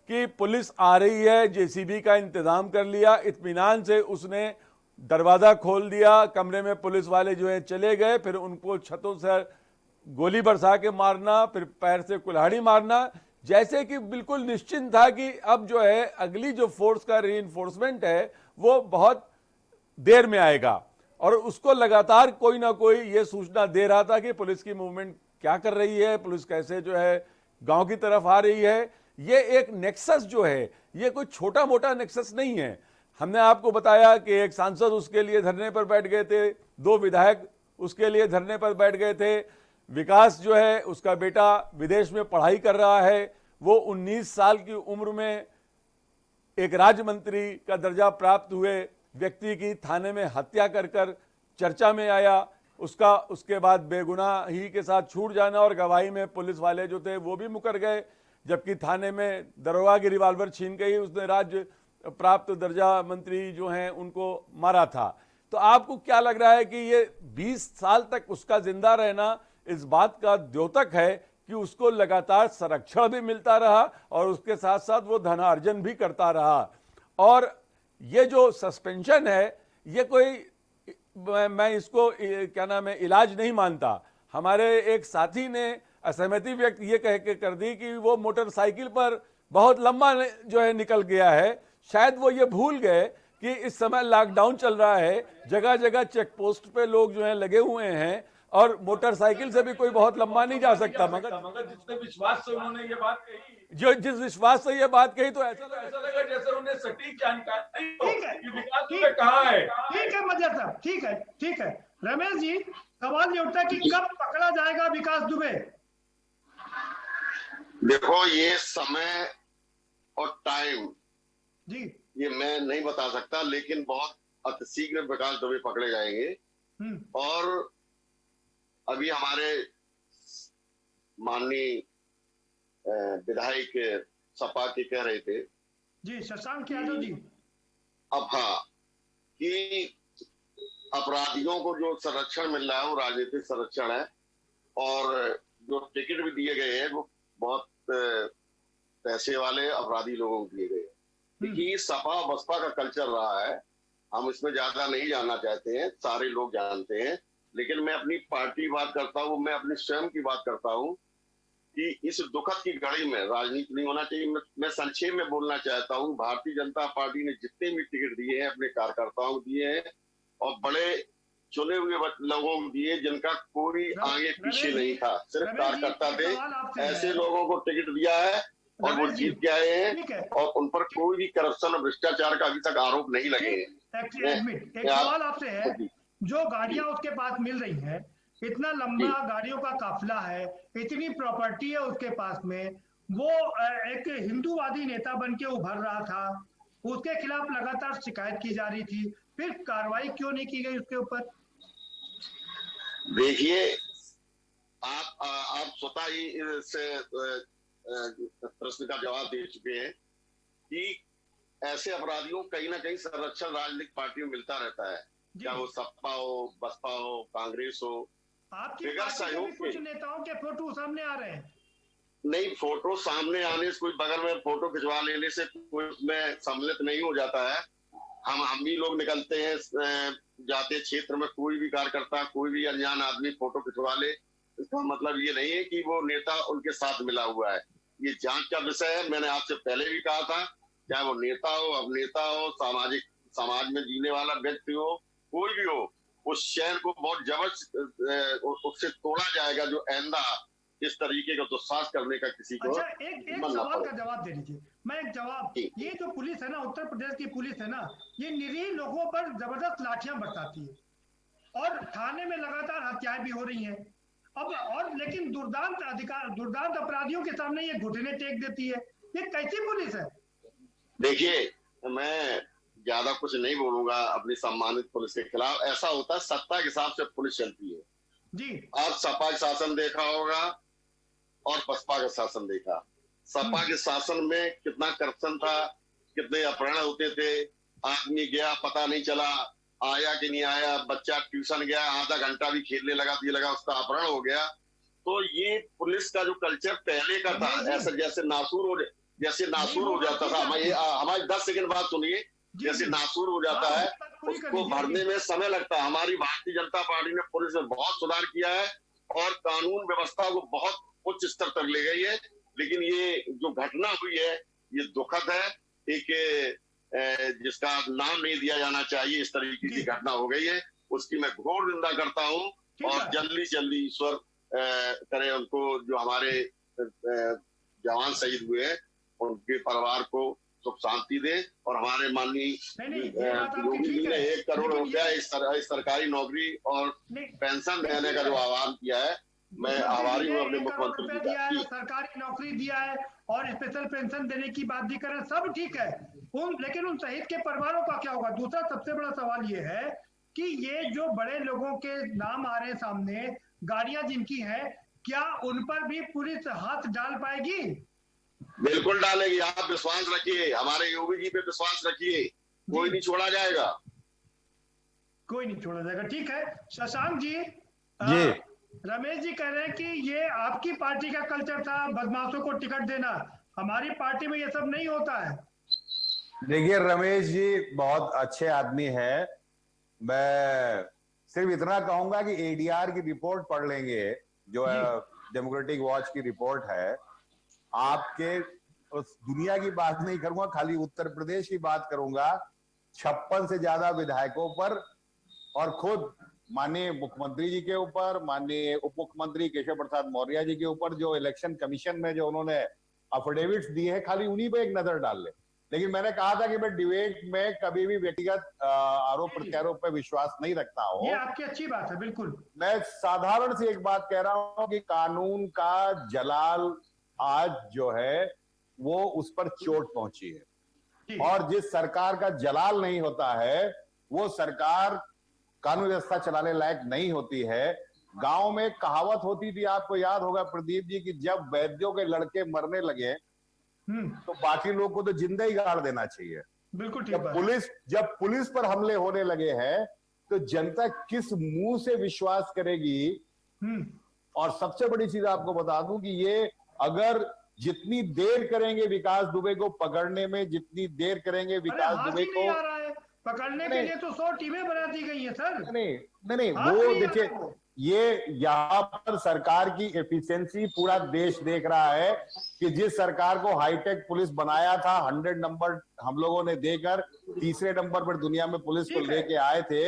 कि पुलिस आ रही है, जेसीबी का इंतजाम कर लिया, इत्मीनान से उसने दरवाज़ा खोल दिया, कमरे में पुलिस वाले जो है चले गए, फिर उनको छतों से गोली बरसा के मारना, फिर पैर से कुल्हाड़ी मारना, जैसे कि बिल्कुल निश्चित था कि अब जो है अगली जो फोर्स का रीइंफोर्समेंट है वो बहुत देर में आएगा। और उसको लगातार कोई ना कोई ये सूचना दे रहा था कि पुलिस की मूवमेंट क्या कर रही है, पुलिस कैसे जो है गांव की तरफ आ रही है। ये एक नेक्सस जो है, ये कोई छोटा मोटा नेक्सस नहीं है। हमने आपको बताया कि एक सांसद उसके लिए धरने पर बैठ गए थे, 2 विधायक उसके लिए धरने पर बैठ गए थे। विकास जो है उसका बेटा विदेश में पढ़ाई कर रहा है, वो 19 साल की उम्र में एक राज्य मंत्री का दर्जा प्राप्त हुए व्यक्ति की थाने में हत्या कर चर्चा में आया। उसके बाद बेगुनाही के साथ छूट जाना और गवाही में पुलिस वाले जो थे वो भी मुकर गए, जबकि थाने में दरोगा की रिवाल्वर छीन गई, उसने राज्य प्राप्त दर्जा मंत्री जो हैं उनको मारा था। तो आपको क्या लग रहा है कि ये 20 साल तक उसका जिंदा रहना इस बात का द्योतक है कि उसको लगातार संरक्षण भी मिलता रहा और उसके साथ साथ वो धनार्जन भी करता रहा? और ये जो सस्पेंशन है, ये कोई मैं इसको क्या नाम है इलाज नहीं मानता। हमारे एक साथी ने असहमति व्यक्त ये कह के कर दी कि वो मोटरसाइकिल पर बहुत लंबा जो है निकल गया है। शायद वो ये भूल गए कि इस समय लॉकडाउन चल रहा है, जगह जगह चेक पोस्ट पे लोग जो है लगे हुए हैं और मोटरसाइकिल से भी कोई बहुत लंबा नहीं जा सकता। मगर जिसने विश्वास से उन्होंने ये बात कही, जिस विश्वास से ये बात कही, तो ऐसा लगा जैसे उन्हें सटीक जानकारी कि विकास दुबे कहाँ है। ठीक है मजर साहब, ठीक है रमेश जी, सवाल ये उठता है कि कब पकड़ा जाएगा विकास दुबे? देखो, ये समय और टाइम जी ये मैं नहीं बता सकता, लेकिन बहुत अतिशीघ्र विकास दुबे पकड़े जाएंगे। और अभी हमारे माननीय विधायक सपा के कह रहे थे जी, शशांक यादव जी, अब हाँ, कि अपराधियों को जो संरक्षण मिल रहा है वो राजनीतिक संरक्षण है, और जो टिकट भी दिए गए हैं वो बहुत पैसे वाले अपराधी लोगों को दिए गए हैं। देखिए, सपा बसपा का कल्चर रहा है, हम इसमें ज्यादा नहीं जानना चाहते हैं, सारे लोग जानते हैं। लेकिन मैं अपनी पार्टी की बात करता हूँ, मैं अपनी स्वयं की बात करता हूँ कि इस दुखद की घड़ी में राजनीति नहीं होना चाहिए। मैं संक्षेप में बोलना चाहता हूँ, भारतीय जनता पार्टी ने जितने भी टिकट दिए हैं अपने कार्यकर्ताओं को दिए हैं, और बड़े चुने हुए लोगों को दिए जिनका कोई आगे पीछे नहीं था, सिर्फ कार्यकर्ता थे। ऐसे लोगों को टिकट दिया है और वो जीत के आए हैं, और उन पर कोई भी करप्शन और भ्रष्टाचार का अभी तक आरोप नहीं लगे हैं। एक सवाल आपसे है, जो गाड़ियां उसके पास मिल रही हैं, इतना लंबा गाड़ियों का काफिला है, इतनी प्रॉपर्टी है उसके पास में, वो एक हिंदूवादी नेता बन के उभर रहा था, उसके खिलाफ लगातार शिकायत की जा रही थी, फिर कार्रवाई क्यों नहीं की गई उसके ऊपर? देखिए, आप स्वतः ही इस प्रश्न का जवाब दे चुके हैं कि ऐसे अपराधियों को कहीं ना कहीं संरक्षण राजनीतिक पार्टियों में मिलता रहता है, चाहे वो सपा हो, बसपा हो, कांग्रेस हो। आपकी पार्टी में कुछ नेताओं के फोटो सामने आ रहे हैं। नहीं, फोटो सामने आने से, कोई बगल में फोटो खिंचवा लेने से कोई उसमें सम्मिलित नहीं हो जाता है। हम भी लोग निकलते हैं, जाते क्षेत्र में कोई भी कार्यकर्ता, कोई भी अनजान आदमी फोटो खिंचवा ले, इसका मतलब ये नहीं है कि वो नेता उनके साथ मिला हुआ है। ये जांच का विषय है। मैंने आपसे पहले भी कहा था, चाहे वो नेता हो, अभिनेता हो, समाज में जीने वाला व्यक्ति हो, कोई भी हो, उस शहर को बहुत जबरदस्त उससे तोड़ा जाएगा जो आइंदा इस तरीके का दुस्साहस करने का किसी को। अच्छा, एक सवाल का जवाब दे दीजिए। मैं एक जवाब, ये जो पुलिस है ना, उत्तर प्रदेश की पुलिस है ना, ये निरीह लोगों पर जबरदस्त लाठियां बरसाती है और थाने में लगातार हत्याएं भी हो रही हैं। अब और लेकिन दुर्दांत अपराधियों के सामने ये घुटने टेक देती है। ये कैसी पुलिस है? देखिए, मैं ज्यादा कुछ नहीं बोलूंगा अपनी सम्मानित पुलिस के खिलाफ। ऐसा होता है, सत्ता के हिसाब से पुलिस चलती है जी। आप सपा का शासन देखा होगा और बसपा का शासन देखा। सपा के शासन में कितना करप्शन था, कितने अपहरण होते थे, आदमी गया पता नहीं चला आया कि नहीं आया, बच्चा ट्यूशन गया आधा घंटा भी खेलने लगा तो ये लगा उसका अपहरण हो गया। तो ये पुलिस का जो कल्चर पहले का था, ऐसा जैसे नासूर हो जाता था। हमारी 10 सेकंड बात सुनिए। जैसे नासूर हो जाता है, उसको भरने में समय लगता है। हमारी भारतीय जनता पार्टी ने पुलिस में बहुत सुधार किया है और कानून व्यवस्था को बहुत उच्च स्तर तक ले गई है। लेकिन ये जो घटना हुई है ये दुखद है, एक जिसका नाम नहीं दिया जाना चाहिए, इस तरीके की घटना हो गई है। उसकी मैं घोर निंदा करता हूँ। और जल्दी जल्दी ईश्वर करे उनको, जो हमारे जवान शहीद हुए हैं उनके परिवार को सुख शांति दे। और हमारे माननीय योगी जी ने 1 करोड़ रुपया इस सरकारी नौकरी और पेंशन देने का जो आह्वान किया है, मैं आभारी हूँ अपने मुख्यमंत्री जी का। सरकारी नौकरी दिया है और स्पेशल पेंशन देने की बात भी करें, सब ठीक है। लेकिन उन शहीद के परिवारों का क्या होगा? दूसरा सबसे बड़ा सवाल ये है कि ये जो बड़े लोगों के नाम आ रहे हैं सामने, गाड़ियां जिनकी हैं, क्या उन पर भी पुलिस हाथ डाल पाएगी? बिल्कुल डालेगी, आप विश्वास रखिए, हमारे योगी जी पे विश्वास रखिए, कोई नहीं छोड़ा जाएगा। कोई नहीं छोड़ा जाएगा, ठीक है। शशांक जी, रमेश जी कह रहे हैं कि ये आपकी पार्टी का कल्चर था बदमाशों को टिकट देना, हमारी पार्टी में ये सब नहीं होता है। देखिए रमेश जी बहुत अच्छे आदमी है, मैं सिर्फ इतना कहूंगा कि एडीआर की रिपोर्ट पढ़ लेंगे, जो डेमोक्रेटिक वॉच की रिपोर्ट है। आपके उस दुनिया की बात नहीं करूंगा, खाली उत्तर प्रदेश की बात करूंगा। 56 से ज्यादा विधायकों पर और खुद माननीय मुख्यमंत्री जी के ऊपर, माननीय उप मुख्यमंत्री केशव प्रसाद मौर्य जी के ऊपर जो इलेक्शन कमीशन में जो उन्होंने अफिडेविट्स दिए हैं, खाली उन्हीं पे एक नजर डाल ले। लेकिन मैंने कहा था कि मैं डिबेट में कभी भी व्यक्तिगत आरोप प्रत्यारोप पे विश्वास नहीं रखता हूँ। ये आपकी अच्छी बात है, बिल्कुल। मैं साधारण सी एक बात कह रहा हूँ कि कानून का जलाल आज जो है वो उस पर चोट पहुंची है, और जिस सरकार का जलाल नहीं होता है वो सरकार कानून व्यवस्था चलाने लायक नहीं होती है। गांव में कहावत होती थी, आपको याद होगा प्रदीप जी, कि जब वैद्यों के लड़के मरने लगे तो बाकी लोग को तो जिंदा ही गाड़ देना चाहिए। बिल्कुल ठीक। जब पुलिस पर हमले होने लगे हैं तो जनता किस मुंह से विश्वास करेगी? और सबसे बड़ी चीज आपको बता दूं कि ये अगर जितनी देर करेंगे विकास दुबे को पकड़ने में, जितनी देर करेंगे विकास दुबे को पकड़ने के लिए तो 100 टीमें बना दी गई है सर। नहीं वो देखिए, ये यहाँ पर सरकार की एफिशिएंसी पूरा देश देख रहा है कि जिस सरकार को हाईटेक पुलिस बनाया था, 100 नंबर हम लोगों ने देकर तीसरे नंबर पर दुनिया में पुलिस को लेके आए थे,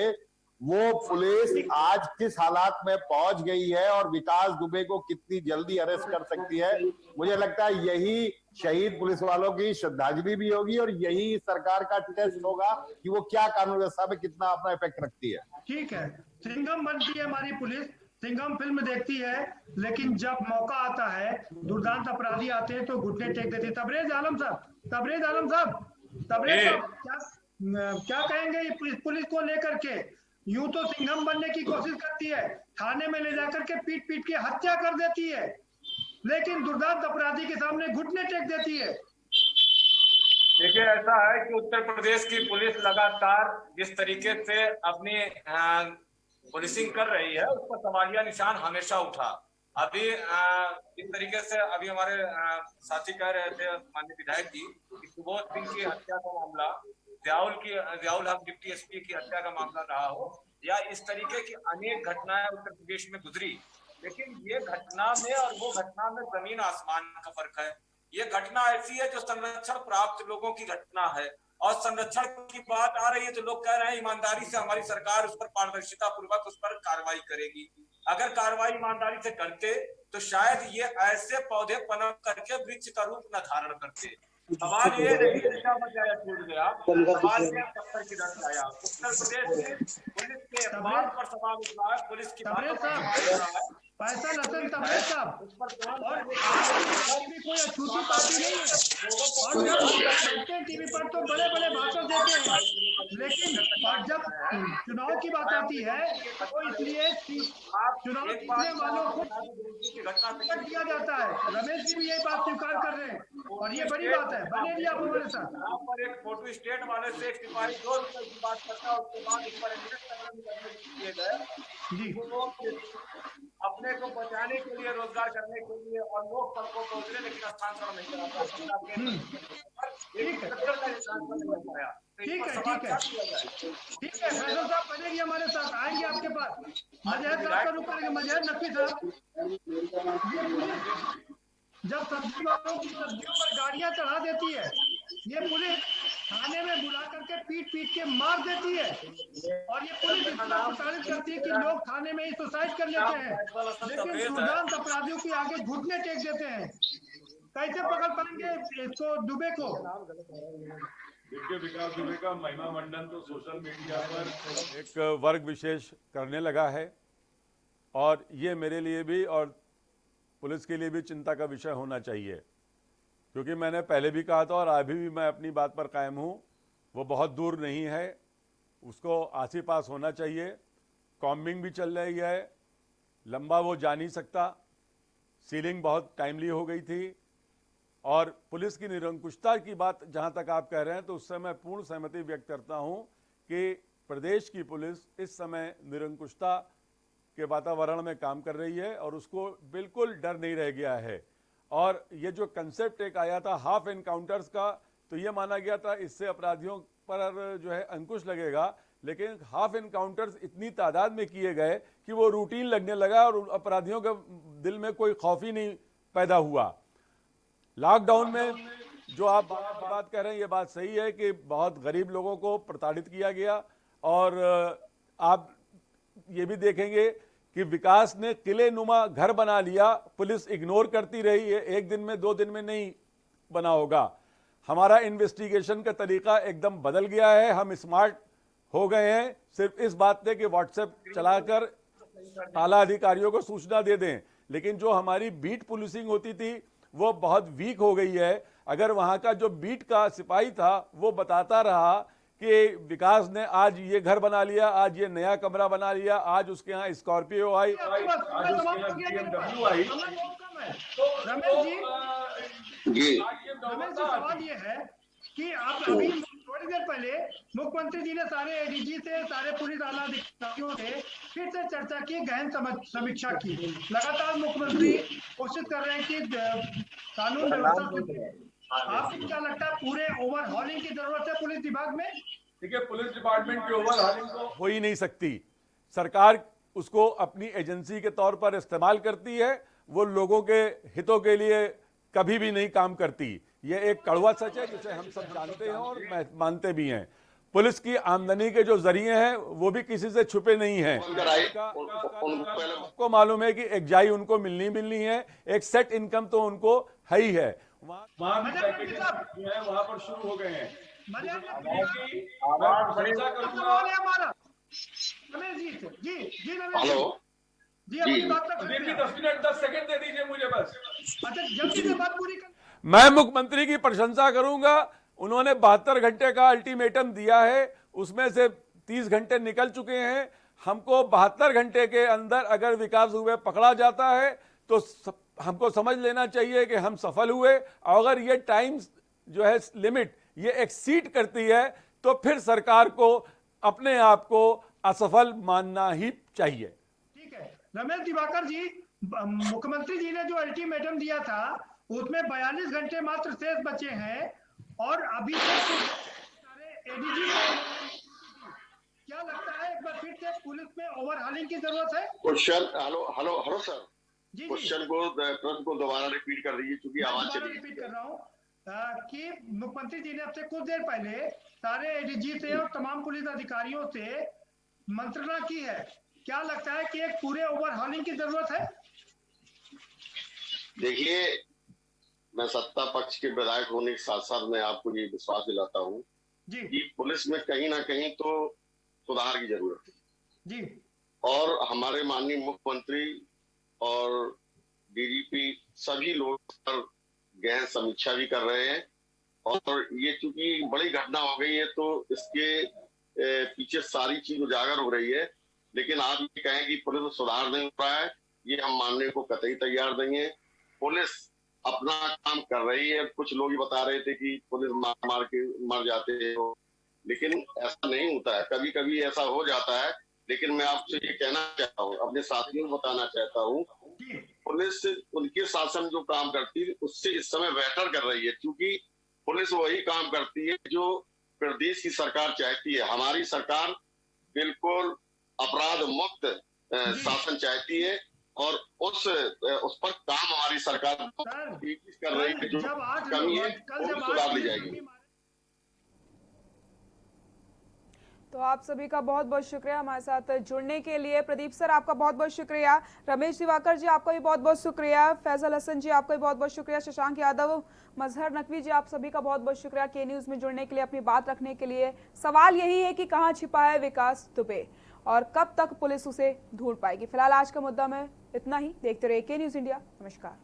वो पुलिस आज किस हालात में पहुंच गई है और विकास दुबे को कितनी जल्दी अरेस्ट कर सकती है। मुझे लगता है यही शहीद पुलिस वालों की श्रद्धांजलि भी होगी और यही सरकार का टेस्ट होगा कि वो क्या कानून व्यवस्था में कितना अपना इफेक्ट रखती है। ठीक है, सिंघम बनती है हमारी पुलिस, सिंघम फिल्म देखती है, लेकिन जब मौका आता है, दुर्दांत अपराधी आते हैं तो घुटने टेक देते हैं। तबरेज आलम साहब क्या कहेंगे पुलिस को लेकर के? यूं तो सिंघम बनने की कोशिश करती है, थाने में ले जाकर के पीट पीट के हत्या कर देती है, लेकिन दुर्दांत अपराधी के सामने घुटने टेक देती है। देखिए, ऐसा है कि उत्तर प्रदेश की पुलिस लगातार जिस तरीके से अपनी पुलिसिंग कर रही है उस पर सवालिया निशान हमेशा उठा। अभी इस तरीके से अभी हमारे साथी कह रहे थे माननीय विधायक जी कि सुबोध सिंह की हत्या का मामला, ज़ियाउल हक डिप्टी एसपी की हत्या का मामला रहा हो, या इस तरीके की अनेक घटनाएं उत्तर प्रदेश में गुजरी, लेकिन ये घटना में और वो घटना में जमीन आसमान का फर्क है। ये घटना ऐसी है जो संरक्षण प्राप्त लोगों की घटना है, और संरक्षण की बात आ रही है तो लोग कह रहे हैं ईमानदारी से हमारी सरकार उस पर पारदर्शिता पूर्वक उस पर कार्रवाई करेगी। अगर कार्रवाई ईमानदारी से करते तो शायद ये ऐसे पौधे पनप करके वृक्ष का रूप न धारण करते। सवाल ये नहीं छूट गया, सवाल ये पत्थर की डर आया। उत्तर प्रदेश में पुलिस के बात पर सवाल उठ रहा है, पुलिस की पैसा लसन तबरेज साहब, और भी कोई अछूती पार्टी नहीं है, और जब टीवी पर तो बड़े बड़े भाषण देते हैं, लेकिन जब चुनाव की बात आती है तो इसलिए चुनाव जीतने वालों को टिकट दिया जाता है। रमेश जी भी ये बात स्वीकार कर रहे हैं, और ये बड़ी बात है। बने रहिए आप हमारे साथ। यहाँ पर एक फोटो स्टेट वाले से एक सिपाही 2 रुपए की बात करता है, उसके बाद इस पर किए गए अपने को बचाने के लिए, रोजगार करने के लिए, और लोग सड़कों पर उतरे लेकिन स्थानांतरण नहीं करा पाया। ठीक है फैसल साहब बनेगी हमारे साथ, आएंगे आपके पास। मजहर साहब का रुक करेंगे, मजहर नकवी साहब। जब सब्जी वालों की सब्जियों पर गाड़ियां चढ़ा देती है ये पुलिस, थाने में बुला करके पीट पीट के मार देती है, और ये पुलिस इतना प्रताड़ित करती है कि लोग थाने में ही सुसाइड कर लेते हैं, लेकिन दुर्दांत अपराधियों के आगे घुटने टेक देते हैं। कैसे पकड़ पाएंगे इसको, दुबे को? देखिए, विकास दुबे का महिमा मंडन तो सोशल मीडिया पर एक वर्ग विशेष करने लगा है, और ये मेरे लिए भी और पुलिस के लिए भी चिंता का विषय होना चाहिए, क्योंकि मैंने पहले भी कहा था और अभी भी मैं अपनी बात पर कायम हूँ, वो बहुत दूर नहीं है, उसको आस ही पास होना चाहिए। कॉम्बिंग भी चल रही है, लंबा वो जा नहीं सकता, सीलिंग बहुत टाइमली हो गई थी, और पुलिस की निरंकुशता की बात जहाँ तक आप कह रहे हैं तो उससे मैं पूर्ण सहमति व्यक्त करता हूँ कि प्रदेश की पुलिस इस समय निरंकुशता के वातावरण में काम कर रही है और उसको बिल्कुल डर नहीं रह गया है। और ये जो कंसेप्ट एक आया था हाफ एनकाउंटर्स का, तो ये माना गया था इससे अपराधियों पर जो है अंकुश लगेगा, लेकिन हाफ एनकाउंटर्स इतनी तादाद में किए गए कि वो रूटीन लगने लगा और अपराधियों के दिल में कोई खौफ ही नहीं पैदा हुआ। लॉकडाउन में जो आप बात कह रहे हैं, ये बात सही है कि बहुत गरीब लोगों को प्रताड़ित किया गया, और आप ये भी देखेंगे कि विकास ने किले नुमा घर बना लिया, पुलिस इग्नोर करती रही है, एक दिन में 2 दिन में नहीं बना होगा। हमारा इन्वेस्टिगेशन का तरीका एकदम बदल गया है, हम स्मार्ट हो गए हैं, सिर्फ इस बात पे कि व्हाट्सएप चलाकर आला अधिकारियों को सूचना दे दें, लेकिन जो हमारी बीट पुलिसिंग होती थी वो बहुत वीक हो गई है। अगर वहां का जो बीट का सिपाही था वो बताता रहा कि विकास ने आज ये घर बना लिया, आज ये नया कमरा बना लिया, आज उसके यहाँ स्कॉर्पियो आई, आज उसके यहाँ BMW आई, जी रमेश जी, सवाल ये है कि आप अभी थोड़ी देर पहले मुख्यमंत्री जी ने सारे एडीजी से, सारे पुलिस आला अधिकारियों से फिर से चर्चा की, गहन समीक्षा की। लगातार मुख्यमंत्री कोशिश कर रहे हैं कि कानून व्यवस्था, आपको क्या लगता है पूरे ओवरहॉलिंग की जरूरत है पुलिस विभाग में? देखिए, पुलिस डिपार्टमेंट की ओवरहॉलिंग तो हो ही नहीं सकती, सरकार उसको अपनी एजेंसी के तौर पर इस्तेमाल करती है, वो लोगों के हितों के लिए कभी भी नहीं काम करती। ये एक कड़वा सच है जिसे हम सब जानते हैं और मानते भी हैं। पुलिस की आमदनी के जो जरिए हैं वो भी किसी से छुपे नहीं हैं। आपको मालूम है कि एक जाई उनको मिलनी है, एक सेट इनकम तो उनको है ही है। वहाँ भी पैकेजेस जो है वहाँ पर शुरू हो गए हैं। हेलो जी, अपनी बात तक 10 मिनट 10 सेकंड दे दीजिए मुझे बस। अच्छा, जल्दी से बात पूरी कर। मैं मुख्यमंत्री की प्रशंसा करूंगा, उन्होंने 72 घंटे का अल्टीमेटम दिया है, उसमें से 30 घंटे निकल चुके हैं। हमको 72 घंटे के अंदर अगर विकास दुबे पकड़ा जाता है तो हमको समझ लेना चाहिए कि हम सफल हुए। अगर ये टाइम जो है लिमिट ये एक्सीड करती है तो फिर सरकार को अपने आप को असफल मानना ही चाहिए। ठीक है रमेश दिवाकर जी, मुख्यमंत्री जी ने जो अल्टीमेटम दिया था उसमें 42 घंटे मात्र शेष बचे हैं, और अभी तक सारे एडीजी क्या लगता है एक बार फिर से पुलिस में ओवरहॉलिंग की जरूरत है? क्वेश्चन हेलो सर, क्वेश्चन को दोबारा रिपीट कर दीजिए क्योंकि आवाज चली। रिपीट कर रहा हूँ कि मुख्यमंत्री जी ने अब से कुछ देर पहले सारे एडीजी से और तमाम पुलिस अधिकारियों से मंत्रणा की है, क्या लगता है कि एक पूरे ओवरहॉलिंग की जरूरत है? देखिए, मैं सत्ता पक्ष के विधायक होने के साथ साथ मैं आपको ये विश्वास दिलाता हूँ कि पुलिस में कहीं ना कहीं तो सुधार की जरूरत है जी, और हमारे माननीय मुख्यमंत्री और डीजीपी सभी लोग पर गहन समीक्षा भी कर रहे हैं, और ये चूंकि बड़ी घटना हो गई है तो इसके पीछे सारी चीज उजागर हो रही है, लेकिन आप ये कहें कि पुलिस में सुधार नहीं हो रहा है, ये हम मानने को कतई तैयार नहीं है। पुलिस अपना काम कर रही है। कुछ लोग ये बता रहे थे कि पुलिस मार के मर जाते हैं, लेकिन ऐसा नहीं होता है, कभी कभी ऐसा हो जाता है। लेकिन मैं आपसे ये कहना चाहता हूँ, अपने साथियों को बताना चाहता हूँ, पुलिस उनके शासन जो काम करती है उससे इस समय बेहतर कर रही है, क्योंकि पुलिस वही काम करती है जो प्रदेश की सरकार चाहती है। हमारी सरकार बिल्कुल अपराध मुक्त शासन चाहती है, और उस पर काम हमारी सरकार कर रही है। जो कमी है वो सुधार ली जाएगी। तो आप सभी का बहुत बहुत शुक्रिया हमारे साथ जुड़ने के लिए। प्रदीप सर आपका बहुत बहुत शुक्रिया, रमेश दिवाकर जी आपका भी बहुत बहुत शुक्रिया, फैजल हसन जी आपका भी बहुत बहुत शुक्रिया, शशांक यादव, मजहर नकवी जी आप सभी का बहुत बहुत शुक्रिया के न्यूज़ में जुड़ने के लिए, अपनी बात रखने के लिए। सवाल यही है कि कहाँ छिपा है विकास दुबे और कब तक पुलिस उसे ढूंढ पाएगी। फिलहाल आज का मुद्दा में इतना ही। देखते रहिए के न्यूज़ इंडिया। नमस्कार।